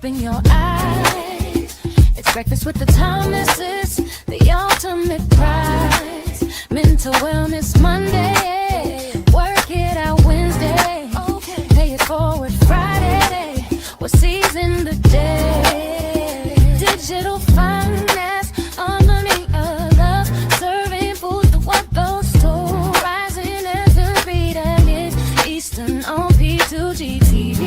Open your eyes. It's breakfast with the Thomases, the ultimate prize. Mental Wellness Monday. Work it out Wednesday. Pay it forward Friday. We're seizing the day. Digital finance, harmony of love. Serving food to what those two. Rising as the beat and it. Eastern on P2G TV.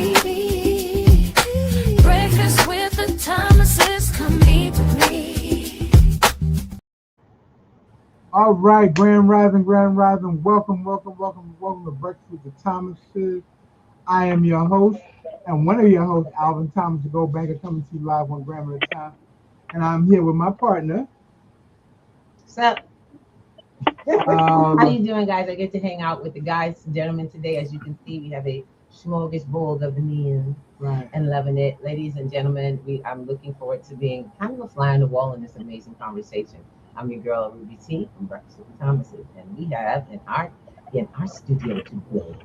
Breakfast with the Thomases, come eat with me. All right, Grand Rising, welcome to Breakfast with the Thomases. I am your host, and one of your hosts, Alvin Thomas, the Gold Banker, coming to you live one gram at a time. And I'm here with my partner. What's up? How you doing, guys? I get to hang out with the guys and gentlemen today. As you can see, we have a smorgasbord of the men, Right. And loving it. Ladies and gentlemen, I'm looking forward to being kind of a fly on the wall in this amazing conversation. I'm your girl, Ruby T from Breakfast with the Thomases, and we have in our studio today,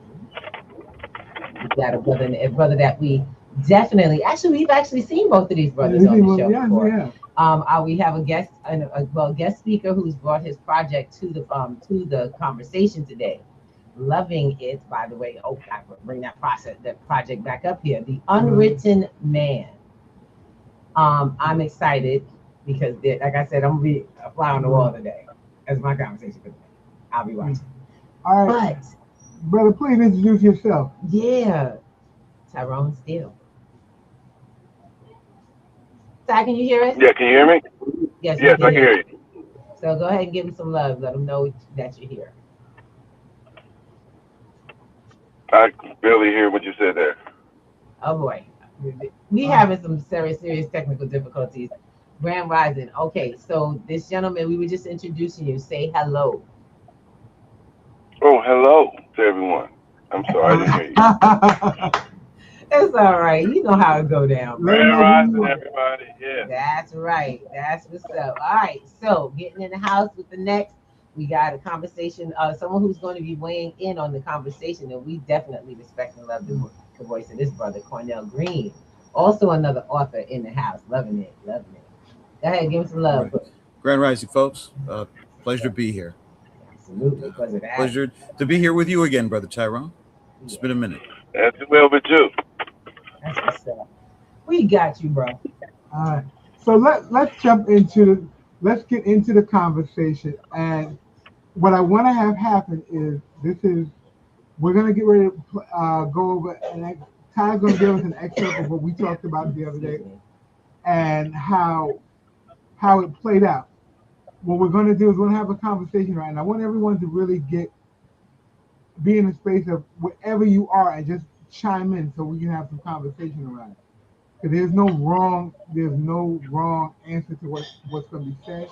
we got a brother that we've actually seen both of these brothers on the show before. Yeah. We have a guest speaker who's brought his project to the conversation today. Loving it, by the way. Oh, I bring that project back up here. The Unwritten Man. I'm excited because, like I said, I'm gonna be a fly on the wall today. That's my conversation for today. I'll be watching. All right, but brother, please introduce yourself. Yeah, Tyrone STEELE. Ty, can you hear us? Yeah, can you hear me? Yes, I can hear you. So go ahead and give them some love. Let them know that you're here. I barely hear what you said there. Oh boy, we having some serious technical difficulties. Grand Rising. Okay, so this gentleman, we were just introducing you. Say hello. Oh, hello to everyone. I'm sorry, I didn't hear you. It's all right. You know how it go down. Grand Rising, everybody. Yeah. That's right. That's what's up. All right. So getting in the house with the next, we got a conversation. Someone who's going to be weighing in on the conversation, and we definitely respect and love the voice of this brother, Cornell Green. Also another author in the house. Loving it. Go ahead, give him some love. Right. Grand Rising, folks. Pleasure to be here. Absolutely. Pleasure to be here with you again, Brother Tyrone. It's been a minute. As well with you. That's what's up. We got you, bro. All right. So let's get into the conversation. And what I want to have happen is we're gonna get ready to go over, and Ty's gonna give us an excerpt of what we talked about the other day and how it played out. What we're gonna do is we're gonna have a conversation, right? And I want everyone to really be in a space of wherever you are and just chime in so we can have some conversation around it. Because there's no wrong answer to what's going to be said.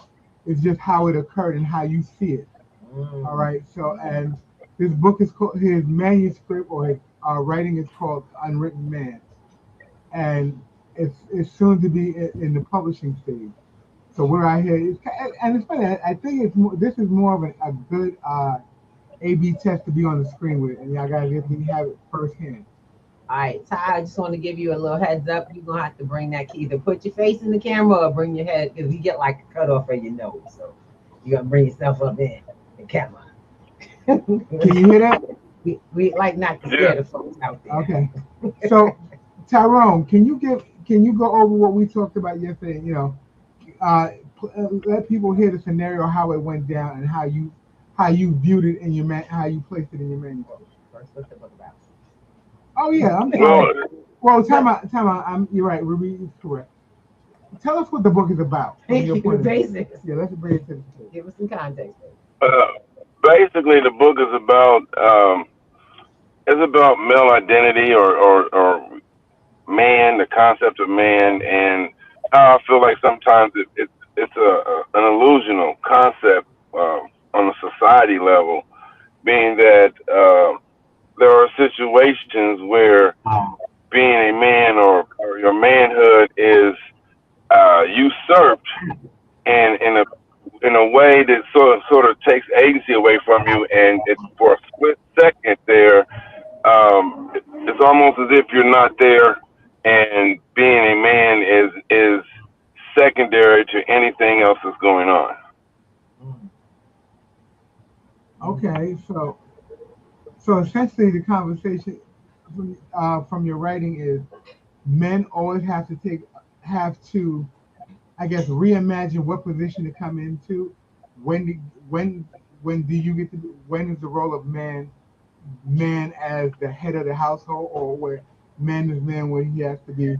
It's just how it occurred and how you see it. All right. So, and his book is called, his manuscript or his writing is called Unwritten Man, and it's soon to be in the publishing stage. So we're out here, and it's funny. I think this is more of a good A/B test to be on the screen with, and y'all guys get to have it firsthand. All right, Ty, I just want to give you a little heads up. You're going to have to bring that key. Either put your face in the camera or bring your head, because you get like a cut off of your nose. So you got to bring yourself up in the camera. Can you hear that? We like not to scare the folks out there. Okay. So, Tyrone, can you go over what we talked about yesterday? Let people hear the scenario, how it went down, and how you viewed it in how you placed it in your manuscript. First, what's the book about? Oh yeah, I'm sorry. Well, time out. You're right. Ruby is correct. Tell us what the book is about. Thank you. Basics. Yeah, let's bring it to the table. Give us some context. Basically, the book is about male identity or man, the concept of man, and how I feel like sometimes it's an illusional concept on a society level, being that there are situations where being a man or your manhood is usurped, and in a way that sort of takes agency away from you, and it's for a split second there, it's almost as if you're not there, and being a man man is secondary to anything else that's going on. Okay, so essentially the conversation from your writing is men always have to I guess reimagine what position to come into. When do, when do you get to when is the role of man as the head of the household, or where man is man when he has to be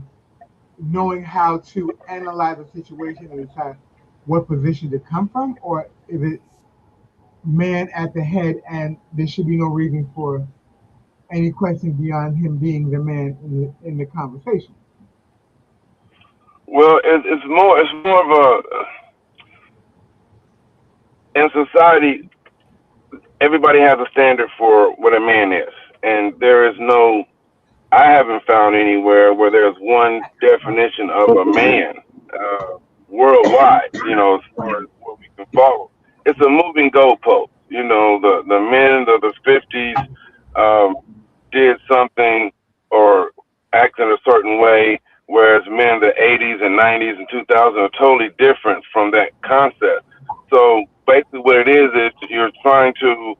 knowing how to analyze a situation and decide what position to come from, or is it man at the head and there should be no reason for any question beyond him being the man in the conversation? Well, it's more of a in society. Everybody has a standard for what a man is, and there is no. I haven't found anywhere where there's one definition of a man worldwide. As far as what we can follow, it's a moving goalpost. The men of the '50s um, did something or acted a certain way, whereas men of the '80s and '90s and 2000s are totally different from that concept. So basically, what it is you're trying to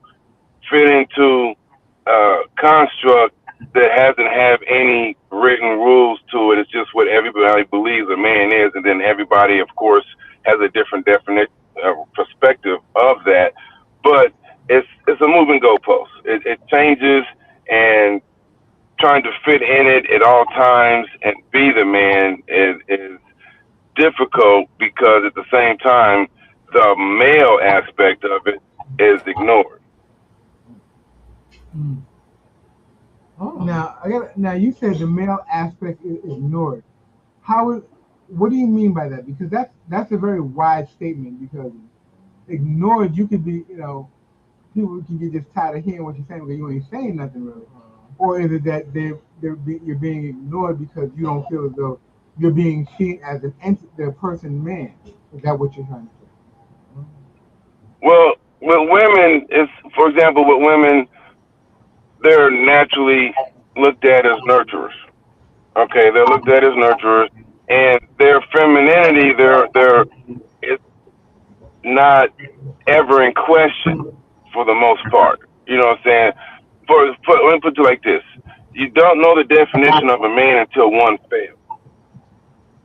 fit into a construct that hasn't have any written rules to it. It's just what everybody believes a man is, and then everybody, of course, has a different definition, perspective of that. But it's a moving goalpost. It changes, and trying to fit in it at all times and be the man is difficult because at the same time, the male aspect of it is ignored. Mm. Oh. Now you said the male aspect is ignored. How is what do you mean by that? Because that's a very wide statement. Because ignored, you could be people can get just tired of hearing what you're saying because you ain't saying nothing really. Or is it that you're being ignored because you don't feel as though you're being seen as the person man? Is that what you're trying to say? Well, with women, for example, with women, they're naturally looked at as nurturers. Okay, they're looked at as nurturers, and their femininity, it's not ever in question for the most part. You know what I'm saying? Let me put it like this: you don't know the definition of a man until one fails,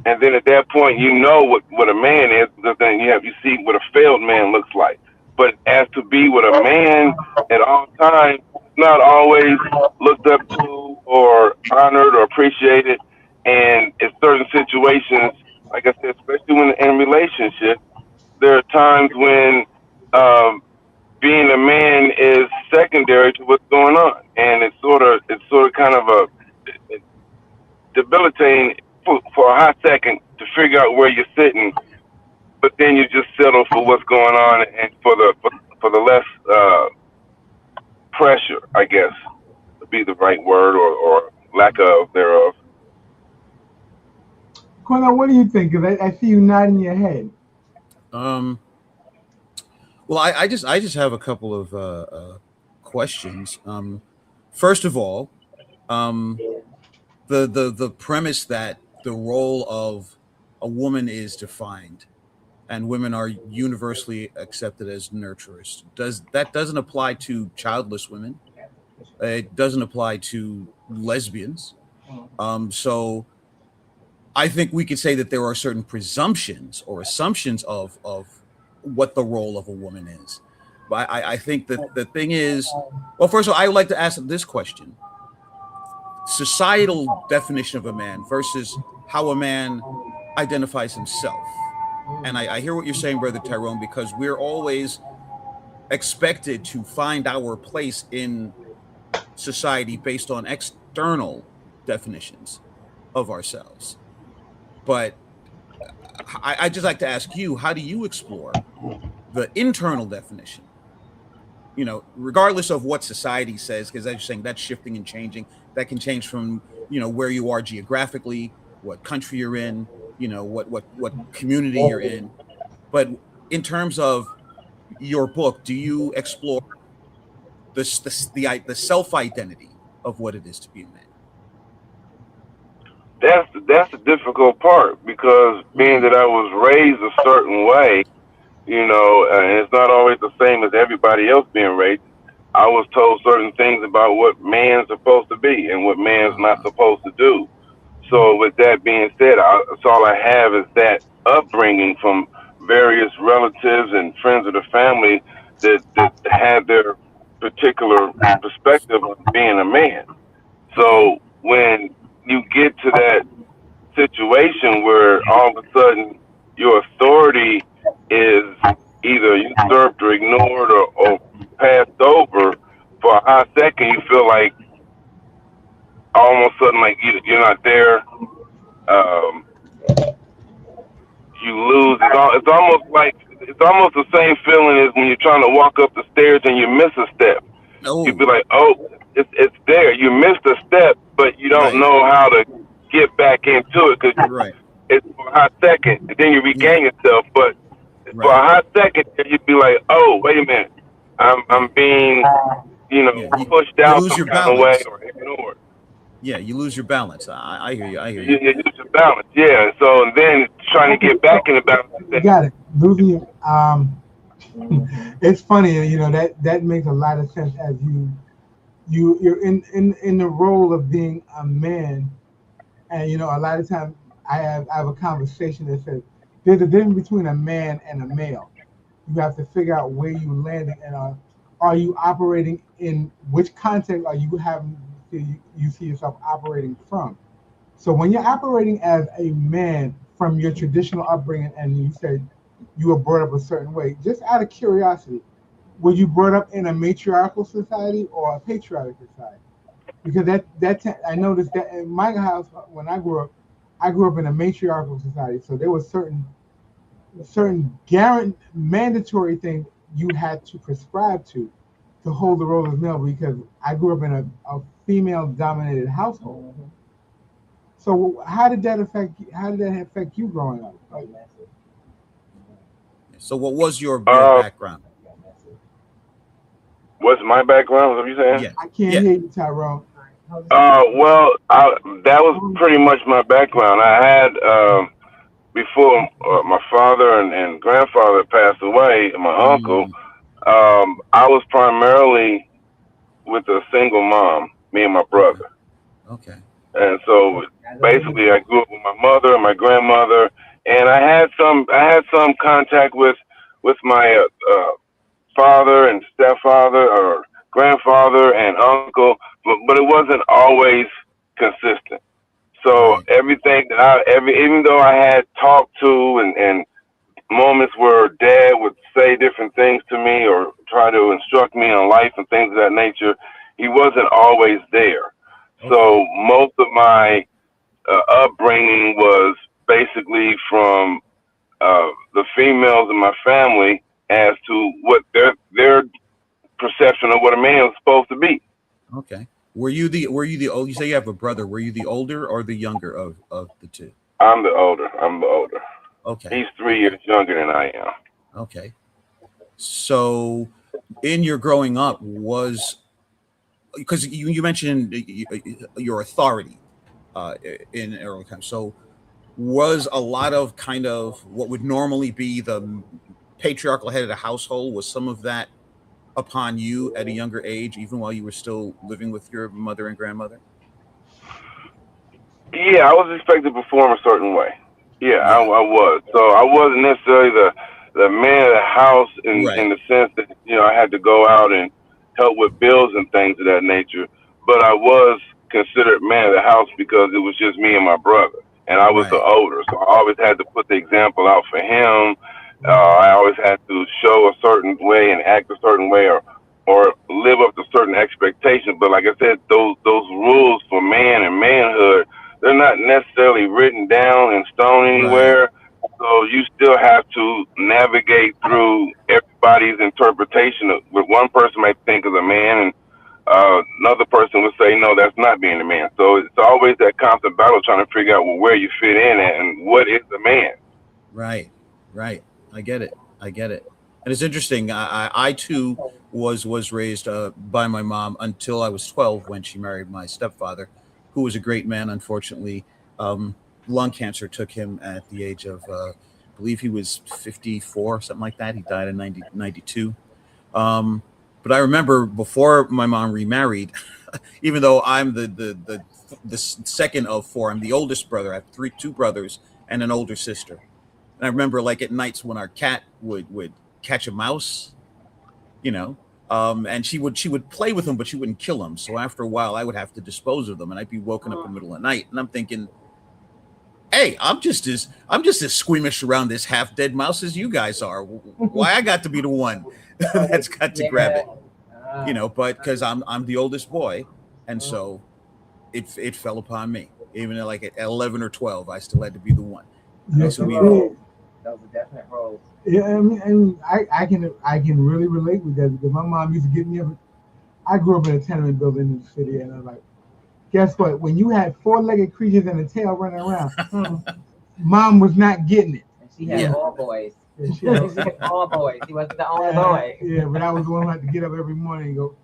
and then at that point, you know what a man is, because then you see what a failed man looks like. But as to be with a man at all times, not always looked up to or honored or appreciated. And in certain situations, like I said, especially when in relationships, there are times when um, being a man is secondary to what's going on, and it's sort of kind of a debilitating for a hot second to figure out where you're sitting, but then you just settle for what's going on and for the less pressure, I guess, to be the right word or lack of thereof. Cornell, what do you think? Because I see you nodding your head. Um, well, I just have a couple of questions. First of all, um, the premise that the role of a woman is defined and women are universally accepted as nurturers. Doesn't apply to childless women. It doesn't apply to lesbians. So I think we could say that there are certain presumptions or assumptions of what the role of a woman is. But I think that the thing is, well, first of all, I would like to ask this question: societal definition of a man versus how a man identifies himself. And I hear what you're saying, Brother Tyrone, because we're always expected to find our place in society based on external definitions of ourselves. But I just like to ask you, how do you explore the internal definition? Regardless of what society says, because as you're saying, that's shifting and changing. That can change from where you are geographically, what country you're in, what community you're in. But in terms of your book, do you explore the self identity of what it is to be a man? that's the difficult part, because being that I was raised a certain way, and it's not always the same as everybody else being raised. I was told certain things about what man's supposed to be and what man's not supposed to do. So with that being said, that's all I have is that upbringing from various relatives and friends of the family that had their particular perspective on being a man. Okay. So when you get to that situation where all of a sudden your authority is either usurped or ignored or passed over for a hot second, you feel like almost sudden like you're not there. Um, you lose. It's almost the same feeling as when you're trying to walk up the stairs and you miss a step. You'd Oh, be like, oh, it's there. You missed a step, but you don't right, know how to get back into it because right. it's for a hot second, and then you Yeah, regain yourself. But for a right. hot second, you'd be like, oh, wait a minute, Yeah, I'm being yeah. pushed You out lose some your kind of way balance. or ignored. Yeah, you lose your balance. I hear you. I hear you. You lose your balance, yeah. So then trying to Okay, get back so in the balance. you got it. Losing your Mhm. it's funny, that makes a lot of sense as you're in the role of being a man, and a lot of times I have a conversation that says there's a difference between a man and a male. You have to figure out where you landing, and are you operating in which context are you having you see yourself operating from. So when you're operating as a man from your traditional upbringing, and you said you were brought up a certain way, just out of curiosity, were you brought up in a matriarchal society or a patriarchal society? Because I noticed that in my house when I grew up in a matriarchal society. So there was certain mandatory things you had to prescribe to hold the role of male, because I grew up in a female dominated household. Mhm. So how did that affect you growing up? Like, Massive. So, what was your Uh, background? Massive. what's my background? What are you saying? Yeah, I can't yeah. hear you, Tyrone. Hold on. Well, that was pretty much my background. I had before my father and grandfather passed away, my uncle. Mm, I was primarily with a single mom, me and my okay, brother, okay, and so I go with basically I grew up with my mother and my grandmother, and I had some contact with my father and stepfather or grandfather and uncle, but it wasn't always consistent. So right. everything that even though I had talked to and moments where dad would say different things to me or try to instruct me on life and things of that nature, he wasn't always there. Okay, So most of my upbringing was basically from the females in my family as to what their perception of what a man is supposed to be. okay. Were you the old? You say you have a brother. Were you the older or the younger of the two? I'm the older. I'm the older. Okay, He's 3 years okay, younger than I am. okay. So, in your growing up, was because you mentioned your authority in early times. So, was a lot of kind of what would normally be the patriarchal head of the household, was some of that upon you at a younger age, even while you were still living with your mother and grandmother? Yeah, I was expected to perform a certain way. Yeah, Yeah. I was. So I wasn't necessarily the man of the house in Right. the sense that I had to go out and help with bills and things of that nature. But I was considered man of the house because it was just me and my brother, and I was the Right. older, so I always had to put the example out for him. I Mhm. always had to show a certain way and act a certain way, or live up to certain expectations. But like I said, those rules for man and manhood, they're not necessarily written down in stone Right. anywhere. So you still have to navigate through everybody's interpretation of what one person might think is a man, and another person would say, no, that's not being a man. So it's always that constant battle trying to figure out, well, where you fit in at and what is a man. Right. Right. I get it. I get it. And it's interesting. I too was raised by my mom until I was 12 when she married my stepfather, who was a great man. Unfortunately, Lung cancer took him at the age of, I believe he was 54, something like that. He died in 92. But I remember before my mom remarried, even though I'm the second of four, I'm the oldest brother. I have two brothers and an older sister. And I remember like at nights when our cat would catch a mouse, you know, and she would play with them, but she wouldn't kill them. So after a while, I would have to dispose of them, and I'd be woken up in the middle of the night, and I'm thinking, hey, I'm just as squeamish around this half dead mouse as you guys are. Why I got to be the one that's got to grab it, you know? But because I'm the oldest boy, and so it fell upon me. Even like at 11 or 12, I still had to be the one. Yes, So it we did. That was a definite role. Yeah, and I can really relate with that because my mom used to get me up. I grew up in a tenement building in the city, and I'm like, guess what? When you had four-legged creatures and a tail running around, mom was not getting it. And she had Yeah. all boys. And She had all boys. He wasn't the only boy. Yeah, but I was the one who had to get up every morning and go,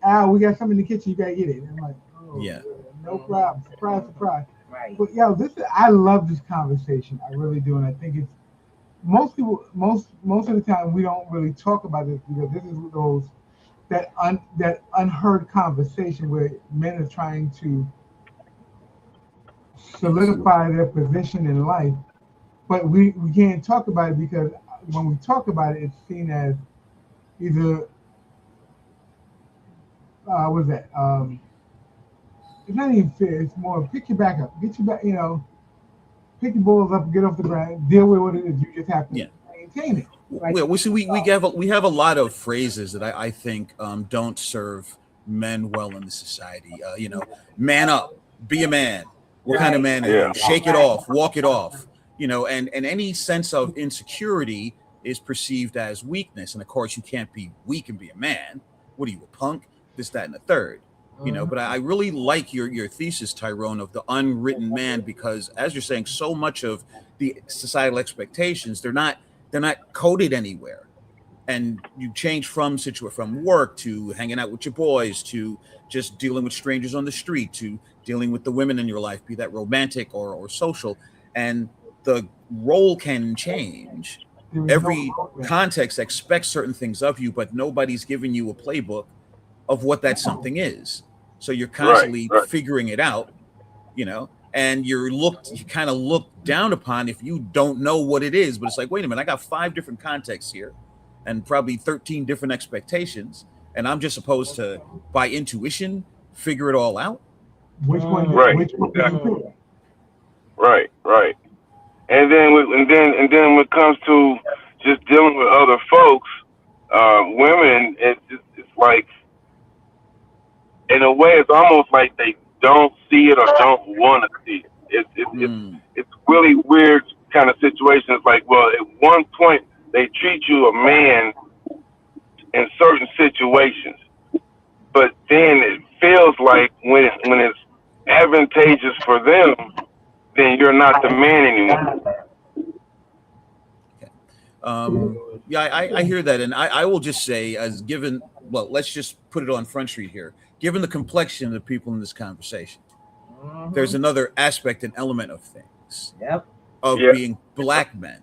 Al, we got something in the kitchen, you gotta get it. And I'm like, oh, Yeah. no problem. Surprise, surprise. Right. But yo, I love this conversation. I really do, and I think it's most people, most of the time we don't really talk about this because this is those that unheard conversation where men are trying to solidify their position in life, but we can't talk about it because when we talk about it, it's seen as either what's that? It's not even fair. It's more pick your back up, get your back, you know, pick your balls up, get off the ground, deal with what it is. You just have to maintain it. Right. Well, we have a lot of phrases that I think don't serve men well in the society. You know, man up, be a man. What kind of man are you? Shake it off, walk it off. You know, and any sense of insecurity is perceived as weakness. And of course, you can't be weak and be a man. What are you, a punk? This, that, and the third. You know, but I really like your thesis, Tyrone, of the unwritten man, because as you're saying, so much of the societal expectations, they're not coded anywhere. And you change from work to hanging out with your boys to just dealing with strangers on the street to dealing with the women in your life, be that romantic or social. And the role can change. Every context expects certain things of you, but nobody's giving you a playbook of what that something is. So you're constantly figuring it out, you know, and you kind of looked down upon if you don't know what it is. But it's like, wait a minute, I got 5 different contexts here and probably 13 different expectations. And I'm just supposed to, by intuition, figure it all out. Which one? Right. Which one? Exactly. Right. And then when it comes to just dealing with other folks, women, it's like, in a way, it's almost like they don't see it or don't want to see it. It's really weird kind of situations. Like, well, at one point they treat you a man in certain situations, but then it feels like when it's advantageous for them, then you're not the man anymore. I hear that, and I will just say, let's just put it on Front Street here. Given the complexion of the people in this conversation, there's another aspect and element of things of being black men,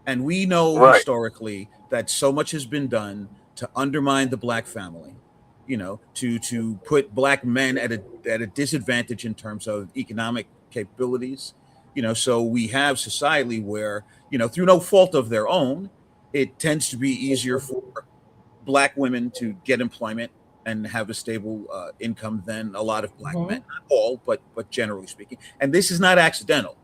and we know historically that so much has been done to undermine the black family, you know, to put black men at a disadvantage in terms of economic capabilities. You know, so we have societally where, you know, through no fault of their own, it tends to be easier for black women to get employment and have a stable income than a lot of black men. Not all, but generally speaking. And this is not accidental.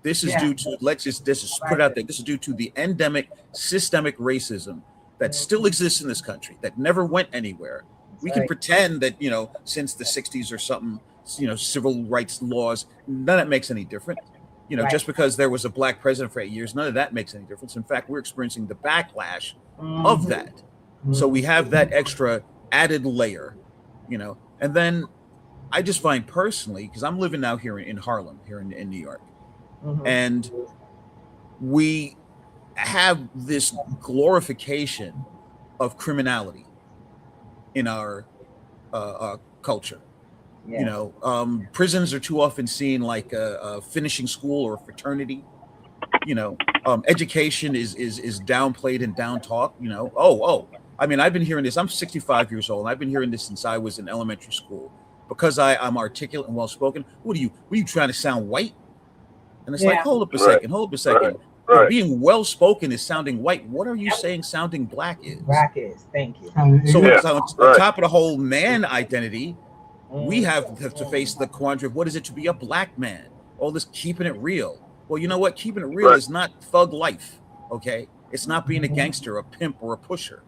This is due to, put it out there, this is due to the endemic systemic racism that still exists in this country, that never went anywhere. We can pretend that, you know, since the 60s or something, you know, civil rights laws, none of that makes any difference. You know, just because there was a black president for 8 years, none of that makes any difference. In fact, we're experiencing the backlash of that. So we have that extra added layer, you know. And then I just find personally, because I'm living now here in Harlem, here in New York, and we have this glorification of criminality in our culture. Yeah. You know, prisons are too often seen like a finishing school or a fraternity. You know, education is downplayed and down talked. You know, I mean, I've been hearing this. I'm 65 years old. And I've been hearing this since I was in elementary school because I'm articulate and well spoken. What are you trying to sound white? And it's like, Yeah. hold up a Right. second, hold up a Right. second. If Right. being well spoken is sounding white, what are you Yep. saying sounding black is? Black is. Thank you. So, Yeah. so on Right. top of the whole man identity, we have to face Mm. the quandary of what is it to be a black man? All this keeping it real. Well, you know what? Keeping it real Right. is not thug life. Okay. It's not being a gangster, a pimp, or a pusher.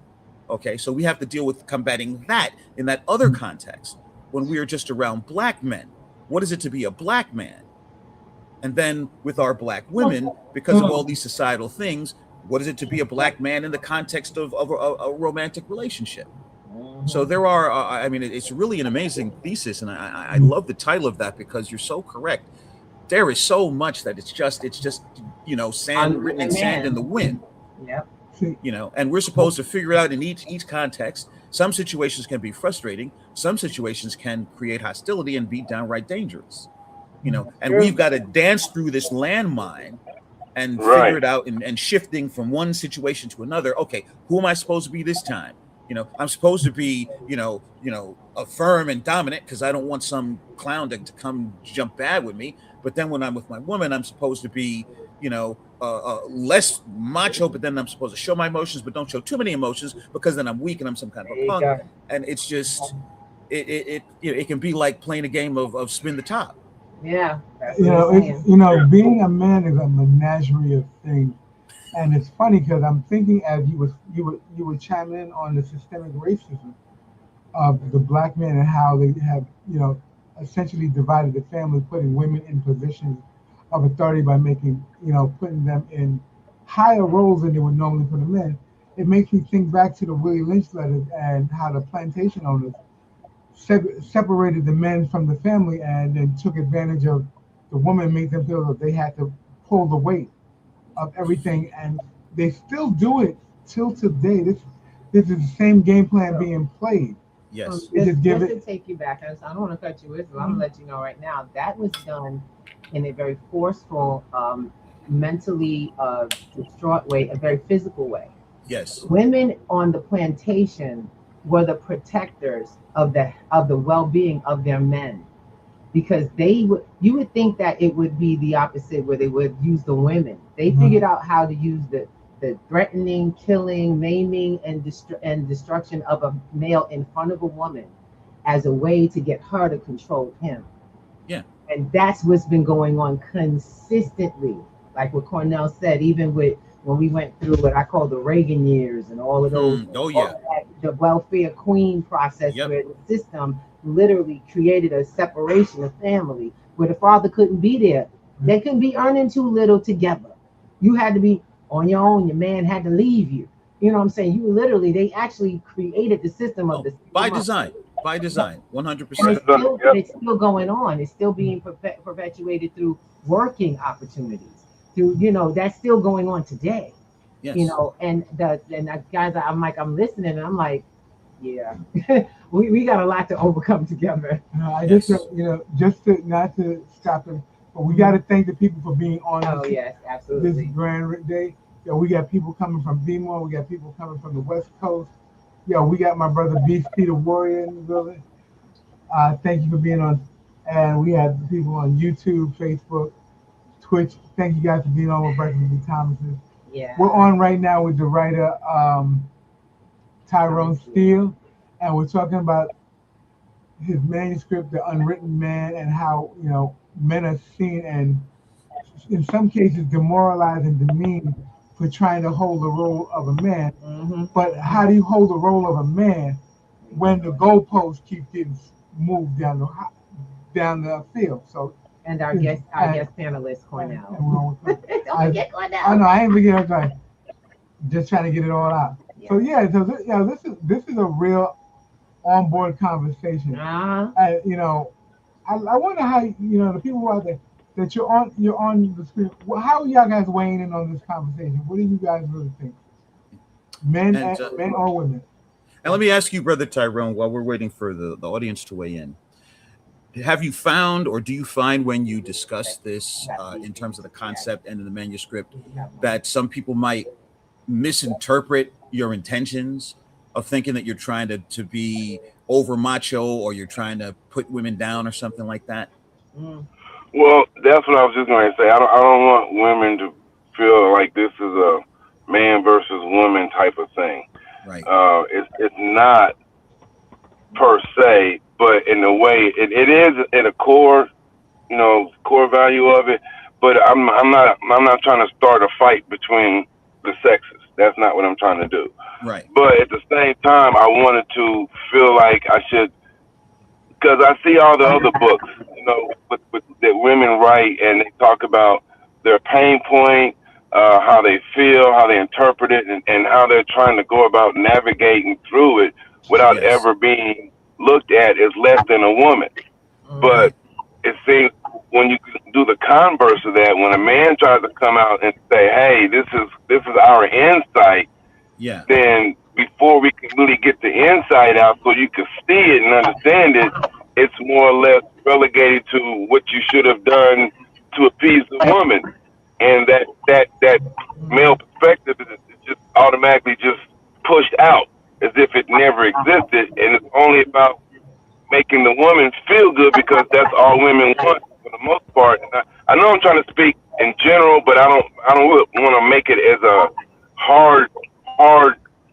Okay. So we have to deal with combating that in that other context when we are just around black men. What is it to be a black man? And then with our black women, because of all these societal things, what is it to be a black man in the context of a romantic relationship? So there are, I mean, it's really an amazing thesis, and I love the title of that because you're so correct. There is so much that it's just you know, sand written in sand in the wind. Yep. You know, and we're supposed to figure it out in each context. Some situations can be frustrating. Some situations can create hostility and be downright dangerous. You know, and we've got to dance through this landmine and Right. figure it out and shifting from one situation to another. Okay, who am I supposed to be this time? You know, I'm supposed to be, you know, a firm and dominant because I don't want some clown to come jump bad with me. But then when I'm with my woman, I'm supposed to be, you know, less macho, but then I'm supposed to show my emotions, but don't show too many emotions because then I'm weak and I'm some kind of There a you punk. go. And it's just, you know, it can be like playing a game of spin the top. Yeah. That's You what know, I'm saying. you know, being a man is a menagerie of things, and it's funny because I'm thinking as you were chiming in on the systemic racism of the black men and how they have, you know, essentially divided the family, putting women in positions of authority by making, you know, putting them in higher roles than they would normally put them in. It makes me think back to the Willie Lynch letters and how the plantation owners separated the men from the family and then took advantage of the woman, made them feel that they had to pull the weight of everything, and they still do it till today. This is the same game plan being played. Yes. They just give Just it. to take you back, I don't want to cut you with, but I'm gonna let you know right now that was done in a very forceful, mentally distraught way, a very physical way. Yes. Women on the plantation were the protectors of the well-being of their men, because you would think that it would be the opposite, where they would use the women. They figured out how to use the threatening, killing, maiming, and destruction of a male in front of a woman as a way to get her to control him. Yeah. And that's what's been going on consistently. Like what Cornell said, even with when we went through what I call the Reagan years and all of those, Oh yeah. the welfare queen process, Yep. where the system literally created a separation of family where the father couldn't be there. They couldn't be earning too little together. You had to be on your own. Your man had to leave you. You know what I'm saying? They actually created the system of the by design, 100%. and it's still going on. It's still being perpetuated through working opportunities. Through, you know, that's still going on today. Yes. You know, and the guys, I'm listening, and I'm like, yeah, we got a lot to overcome together. I Yes. just, you know, just to not to stop it, but we got to thank the people for being on Oh this, yes, this absolutely. grand day. Yo, we got people coming from Bmore. We got people coming from the West Coast. Yo, we got my brother Beast P the Warrior in the building. Thank you for being on. And we have the people on YouTube, Facebook, Twitch. Thank you guys for being on with Breakfast with the Thomases. Yeah. We're on right now with the writer Tyrone STEELE, and we're talking about his manuscript, The Unwritten Man, and how, you know, men are seen and in some cases demoralized and demeaned for trying to hold the role of a man. Mm-hmm. But how do you hold the role of a man when the goalposts keep getting moved down the field? So, And our guest panelist, Cornell. Don't forget Cornell. I know, I ain't forgetting. I'm like, just trying to get it all out. Yeah. So yeah, so this is a real onboard conversation. You know, I wonder how, you know, the people out there that you're on the screen. How are y'all guys weighing in on this conversation? What do you guys really think? Men or women? And let me ask you, Brother Tyrone, while we're waiting for the audience to weigh in. have you found, or do you find when you discuss this in terms of the concept and in the manuscript, that some people might misinterpret your intentions of thinking that you're trying to be over macho, or you're trying to put women down or something like that? Mm. Well, that's what I was just going to say. I don't want women to feel like this is a man versus woman type of thing. Right. It's not per se, but in a way, it is in a core, core value of it. But I'm not trying to start a fight between the sexes. That's not what I'm trying to do. Right. But at the same time, I wanted to feel like I should, because I see all the other books, that women write, and they talk about their pain point, how they feel, how they interpret it, and how they're trying to go about navigating through it without Yes. ever being looked at as less than a woman. But Right. it seems when you do the converse of that, when a man tries to come out and say, "Hey, this is our insight," Yeah. then before we can really get the insight out so you can see it and understand it, it's more or less relegated to what you should have done to appease the woman. And that male perspective is just automatically just pushed out as if it never existed, and it's only about making the woman feel good because that's all women want for the most part. And I know I'm trying to speak in general, but I don't really want to make it as a hard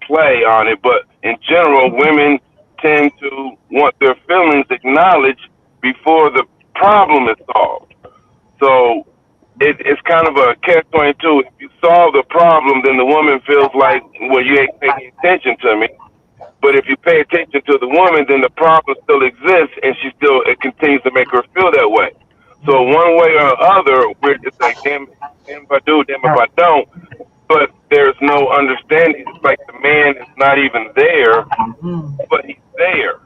play on it. But in general, women tend to want their feelings acknowledged before the problem is solved. So it's kind of a catch-22. If you solve the problem, then the woman feels like, well, you ain't paying attention to me. But if you pay attention to the woman, then the problem still exists, and it continues to make her feel that way. So one way or other, we're just like, damn if I do, damn if I don't. But there's no understanding. It's like the man is not even there, but he's there.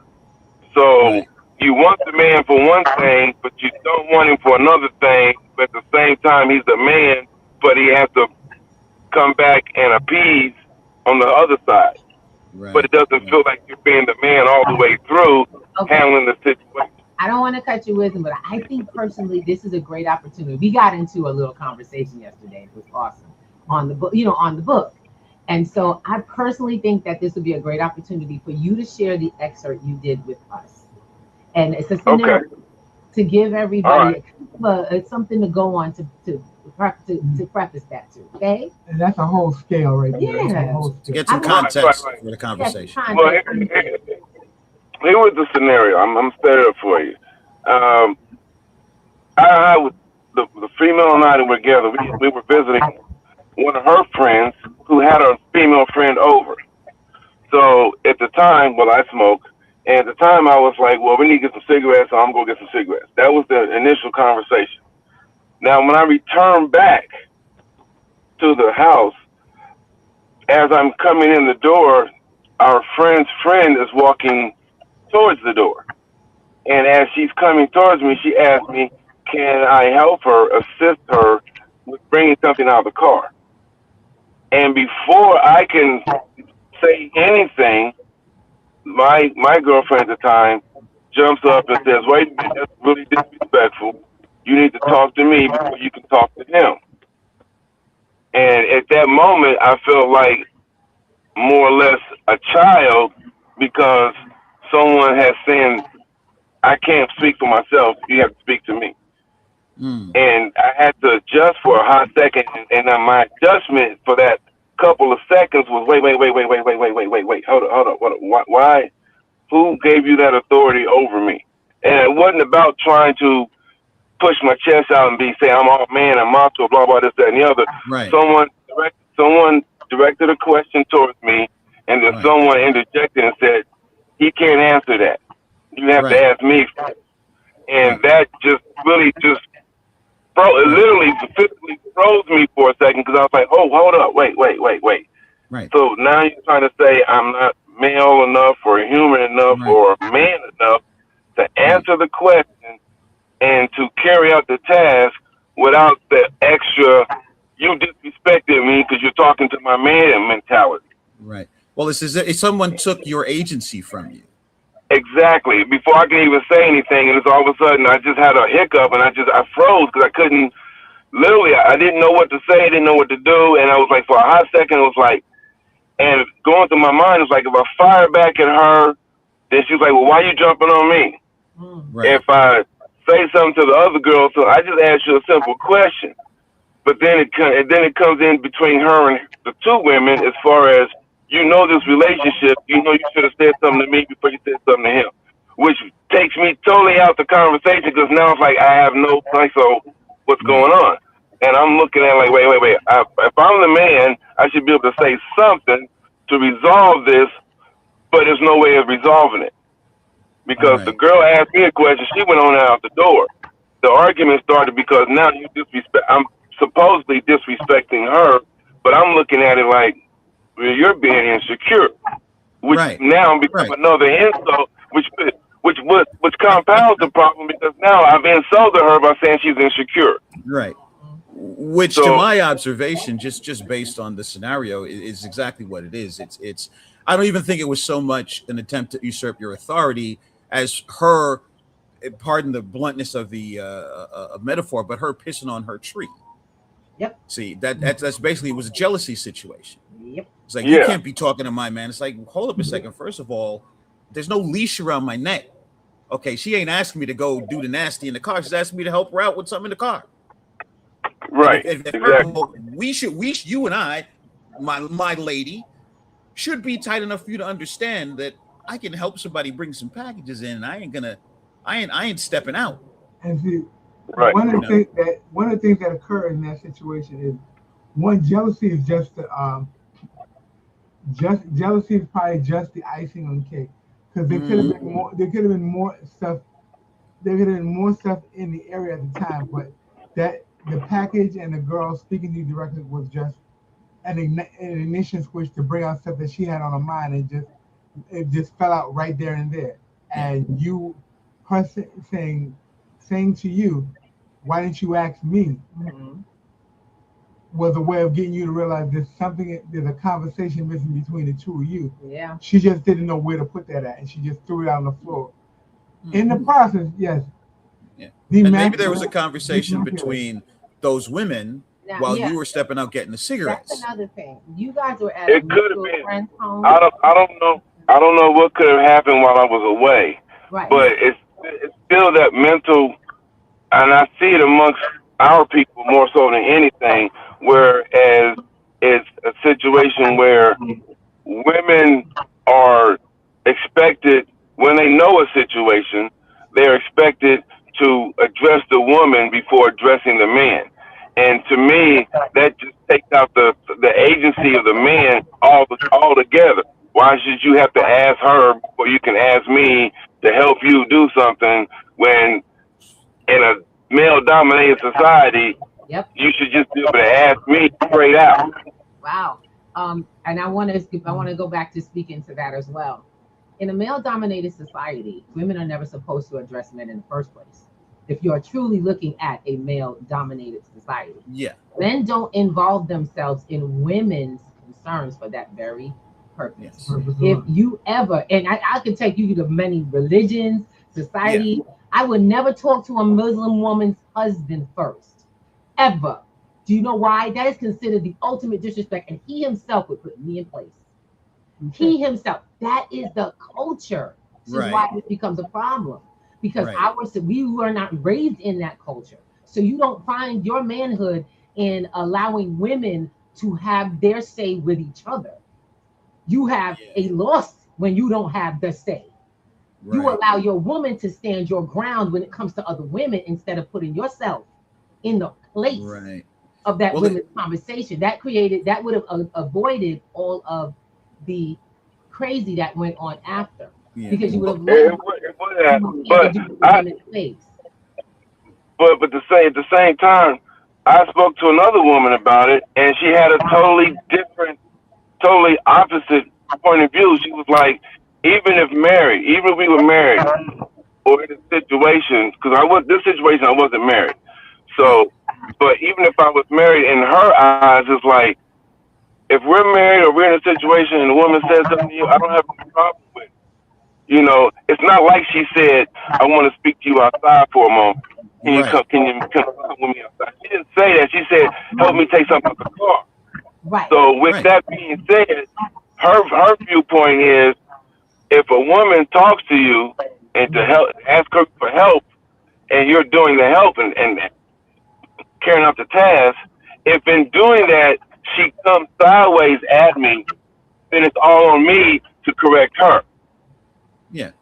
So Right. you want the man for one thing, but you don't want him for another thing. But at the same time, he's the man, but he has to come back and appease on the other side. But Right. it doesn't feel like you're being the man all the way through Okay. handling the situation. I don't want to cut you with him, but I think personally this is a great opportunity. We got into a little conversation yesterday. It was awesome on the book, on the book. And so I personally think that this would be a great opportunity for you to share the excerpt you did with us. And it's a scenario to give everybody it's something to go on to preface that to, okay? And that's a whole scale right there. That's a Yeah. whole To scale. get some I want- context Right. for the conversation. Well, here was the scenario. I'm set up for you. I was the female and I that were together. We were visiting one of her friends who had a female friend over. So at the time, well, I smoked, and at the time I was like, well, we need to get some cigarettes, so I'm going to get some cigarettes. That was the initial conversation. Now, when I returned back to the house, as I'm coming in the door, our friend's friend is walking towards the door. And as she's coming towards me, she asked me, can I help her, assist her with bringing something out of the car? And before I can say anything, my girlfriend at the time jumps up and says, wait a minute, that's really disrespectful. You need to talk to me before you can talk to him. And at that moment, I felt like more or less a child because someone has said, I can't speak for myself. You have to speak to me. And I had to adjust for a hot second. And my adjustment for that couple of seconds was, wait. Hold up. Why? Who gave you that authority over me? And it wasn't about trying to push my chest out and say I'm all man and macho, blah blah, this, that, and the other. Right. Someone directed a question towards me, and then someone interjected and said, "He can't answer that. You have to ask me." And that just really just it literally physically froze me for a second because I was like, "Oh, hold up, wait." Right. So now you're trying to say I'm not male enough or human enough or man enough to answer the question and to carry out the task without the extra, you disrespected me because you're talking to my man mentality. Right. Well, it's as if someone took your agency from you. exactly. Before I could even say anything, and it's all of a sudden I just had a hiccup, and I froze because I couldn't. Literally, I didn't know what to say, didn't know what to do, and I was like, for a hot second, it was like, and going through my mind, it was like, if I fire back at her, then she was like, well, why are you jumping on me? Right. If I say something to the other girl, so I just asked you a simple question. But then it comes in between her and the two women as far as, you know, this relationship, you know, you should have said something to me before you said something to him, which takes me totally out the conversation because now it's like I have no like, so what's Right. going on? And I'm looking at it like, wait. If I'm the man, I should be able to say something to resolve this, but there's no way of resolving it because the Right. girl asked me a question, she went on out the door. The argument started because now you disrespect. I'm supposedly disrespecting her, but I'm looking at it like, well, you're being insecure, which Right. now becomes Right. another insult, which compounds the problem because now I've insulted her by saying she's insecure. Right. Which, to So my observation, just based on the scenario, is exactly what it is. It's. I don't even think it was so much an attempt to usurp your authority as her, pardon the bluntness of the metaphor, but her pissing on her tree. Yep. See, that's basically, it was a jealousy situation. Yep. It's like, you yeah, can't be talking to my man. It's like, hold up a second. First of all, there's no leash around my neck. Okay, she ain't asking me to go do the nasty in the car. She's asking me to help her out with something in the car. And right, if exactly, you and I, my lady, should be tight enough for you to understand that I can help somebody bring some packages in, and I ain't stepping out. And see, right, one of You the know? things that occur in that situation is one, jealousy is jealousy is probably just the icing on the cake because there could have been more stuff. There could have been more stuff in the area at the time, but that the package and the girl speaking to you directly was just an ignition switch to bring out stuff that she had on her mind, and it just fell out right there and there. Yeah. And her saying to you, "Why didn't you ask me?" was a way of getting you to realize there's a conversation missing between the two of you. Yeah. She just didn't know where to put that at, and she just threw it out on the floor. In the process, yes. Yeah. And maybe there was a demasculate- conversation between those women Now, while yeah, you were stepping out getting the that's cigarettes. another thing. You guys were at a it could have mutual been. friend's home. I don't know what could have happened while I was away, Right. but it's still that mental, and I see it amongst our people more so than anything. Whereas it's a situation where women are expected, when they know a situation, they're expected to address the woman before addressing the man. And to me, that just takes out the agency of the man altogether. Why should you have to ask her before you can ask me to help you do something when in a male-dominated society, Yep. you should just be able to ask me straight out. Wow. And I want to go back to speaking to that as well. In a male-dominated society, women are never supposed to address men in the first place. If you are truly looking at a male-dominated society, Yeah. men don't involve themselves in women's concerns for that very purpose. Yes. If you ever, and I can take you to many religions, society, I would never talk to a Muslim woman's husband first, ever. Do you know why? That is considered the ultimate disrespect, and he himself would put me in place. He himself. That is the culture. This is why this becomes a problem, because we were not raised in that culture. So you don't find your manhood in allowing women to have their say with each other. You have a loss when you don't have the say. You allow your woman to stand your ground when it comes to other women instead of putting yourself in the place of that women's conversation. That would have avoided all of the crazy that went on after, because you would have learned but at the same time, I spoke to another woman about it, and she had a totally different, totally opposite point of view. She was like, even if we were married, or in a situation, because this situation I wasn't married. So, but even if I was married, in her eyes, it's like, if we're married or we're in a situation and the woman says something to you, I don't have any problem with it. You know, it's not like she said, "I want to speak to you outside for a moment. Can you Right. come? Can you come with me outside?" She didn't say that. She said, "Help me take something out the car." Right. So with Right. that being said, her viewpoint is, if a woman talks to you and to help, ask her for help, and you're doing the help and carrying out the task, if in doing that she comes sideways at me, then it's all on me to correct her, Yeah.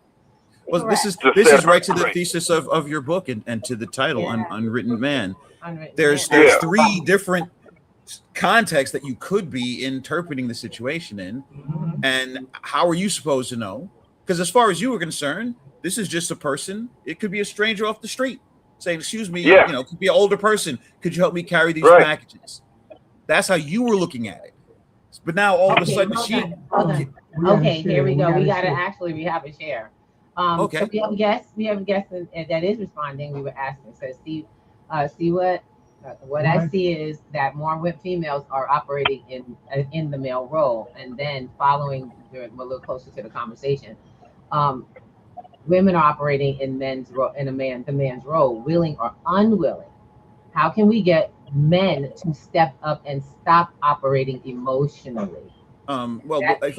Well, Correct. to this set is her right to the straight. thesis of your book and to the title, Yeah. Unwritten Man. Unwritten There's man. Yeah. three different contexts that you could be interpreting the situation in, Mhm. and how are you supposed to know? Because as far as you were concerned, this is just a person. It could be a stranger off the street saying, "Excuse me," Yeah. you know, it could be an older person. "Could you help me carry these Right. packages?" That's how you were looking at it. But now all of a Okay, sudden hold she, on, hold on. We gotta Okay, here we share, go. we We gotta gotta share. actually, we have a share. So okay, we have a guest. We have a guest that is responding. We were asking. So see, see what I Right. see is that more females are operating in the male role, and then following, we're a little closer to the conversation. Um, Women are operating in men's role, in the man's role, willing or unwilling. How can we get men to step up and stop operating emotionally? well, That's if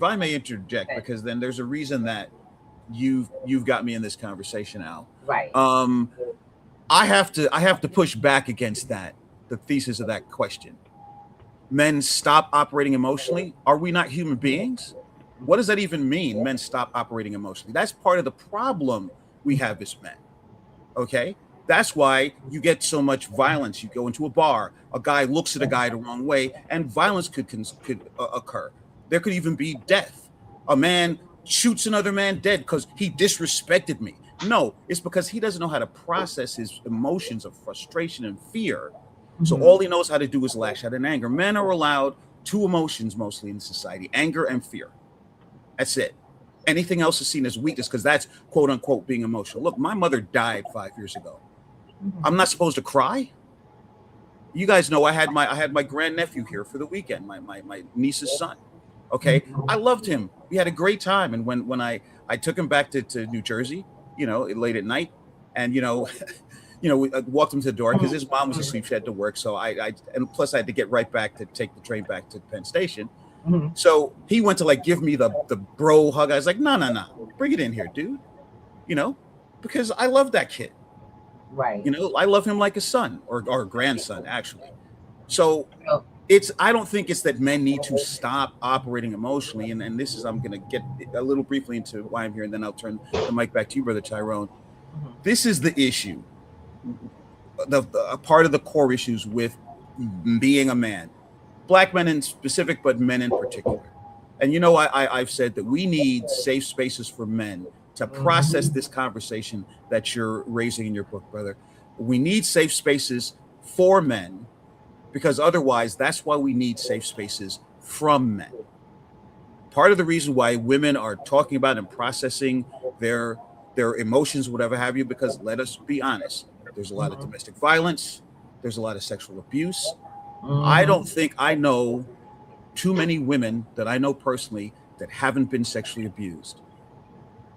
I may interject, because then there's a reason that you've got me in this conversation, Al. right. Um, I have to push back against that, the thesis of that question. Men stop operating emotionally. Are we not human beings? What does that even mean? Men stop operating emotionally. That's part of the problem we have as men. Okay. That's why you get so much violence. You go into a bar, a guy looks at a guy the wrong way, and violence could occur. There could even be death. A man shoots another man dead because he disrespected me. No, it's because he doesn't know how to process his emotions of frustration and fear. So all he knows how to do is lash out in anger. Men are allowed two emotions mostly in society: anger and fear. That's it. Anything else is seen as weakness because that's quote unquote being emotional. Look, my mother died 5 years ago. I'm not supposed to cry. You guys know I had my grandnephew here for the weekend, my niece's son. Okay. I loved him. We had a great time. And when I took him back to New Jersey, you know, late at night, and we walked him to the door because his mom was asleep. She had to work. So and plus I had to get right back to take the train back to Penn Station. So he went to like give me the bro hug. I was like, no, bring it in here, dude. You know, because I love that kid. Right. You know, I love him like a son or a grandson, actually. So So, I don't think it's that men need to stop operating emotionally. And this is, I'm going to get a little briefly into why I'm here, and then I'll turn the mic back to you, Brother Tyrone. This is the issue. A part of the core issues with being a man, Black men in specific, but men in particular. And you know, I've said that we need safe spaces for men to process this conversation that you're raising in your book, brother. We need safe spaces for men, because otherwise, that's why we need safe spaces from men. Part of the reason why women are talking about and processing their emotions, whatever have you, because let us be honest, there's a lot of domestic violence, there's a lot of sexual abuse. I don't think I know too many women that I know personally that haven't been sexually abused.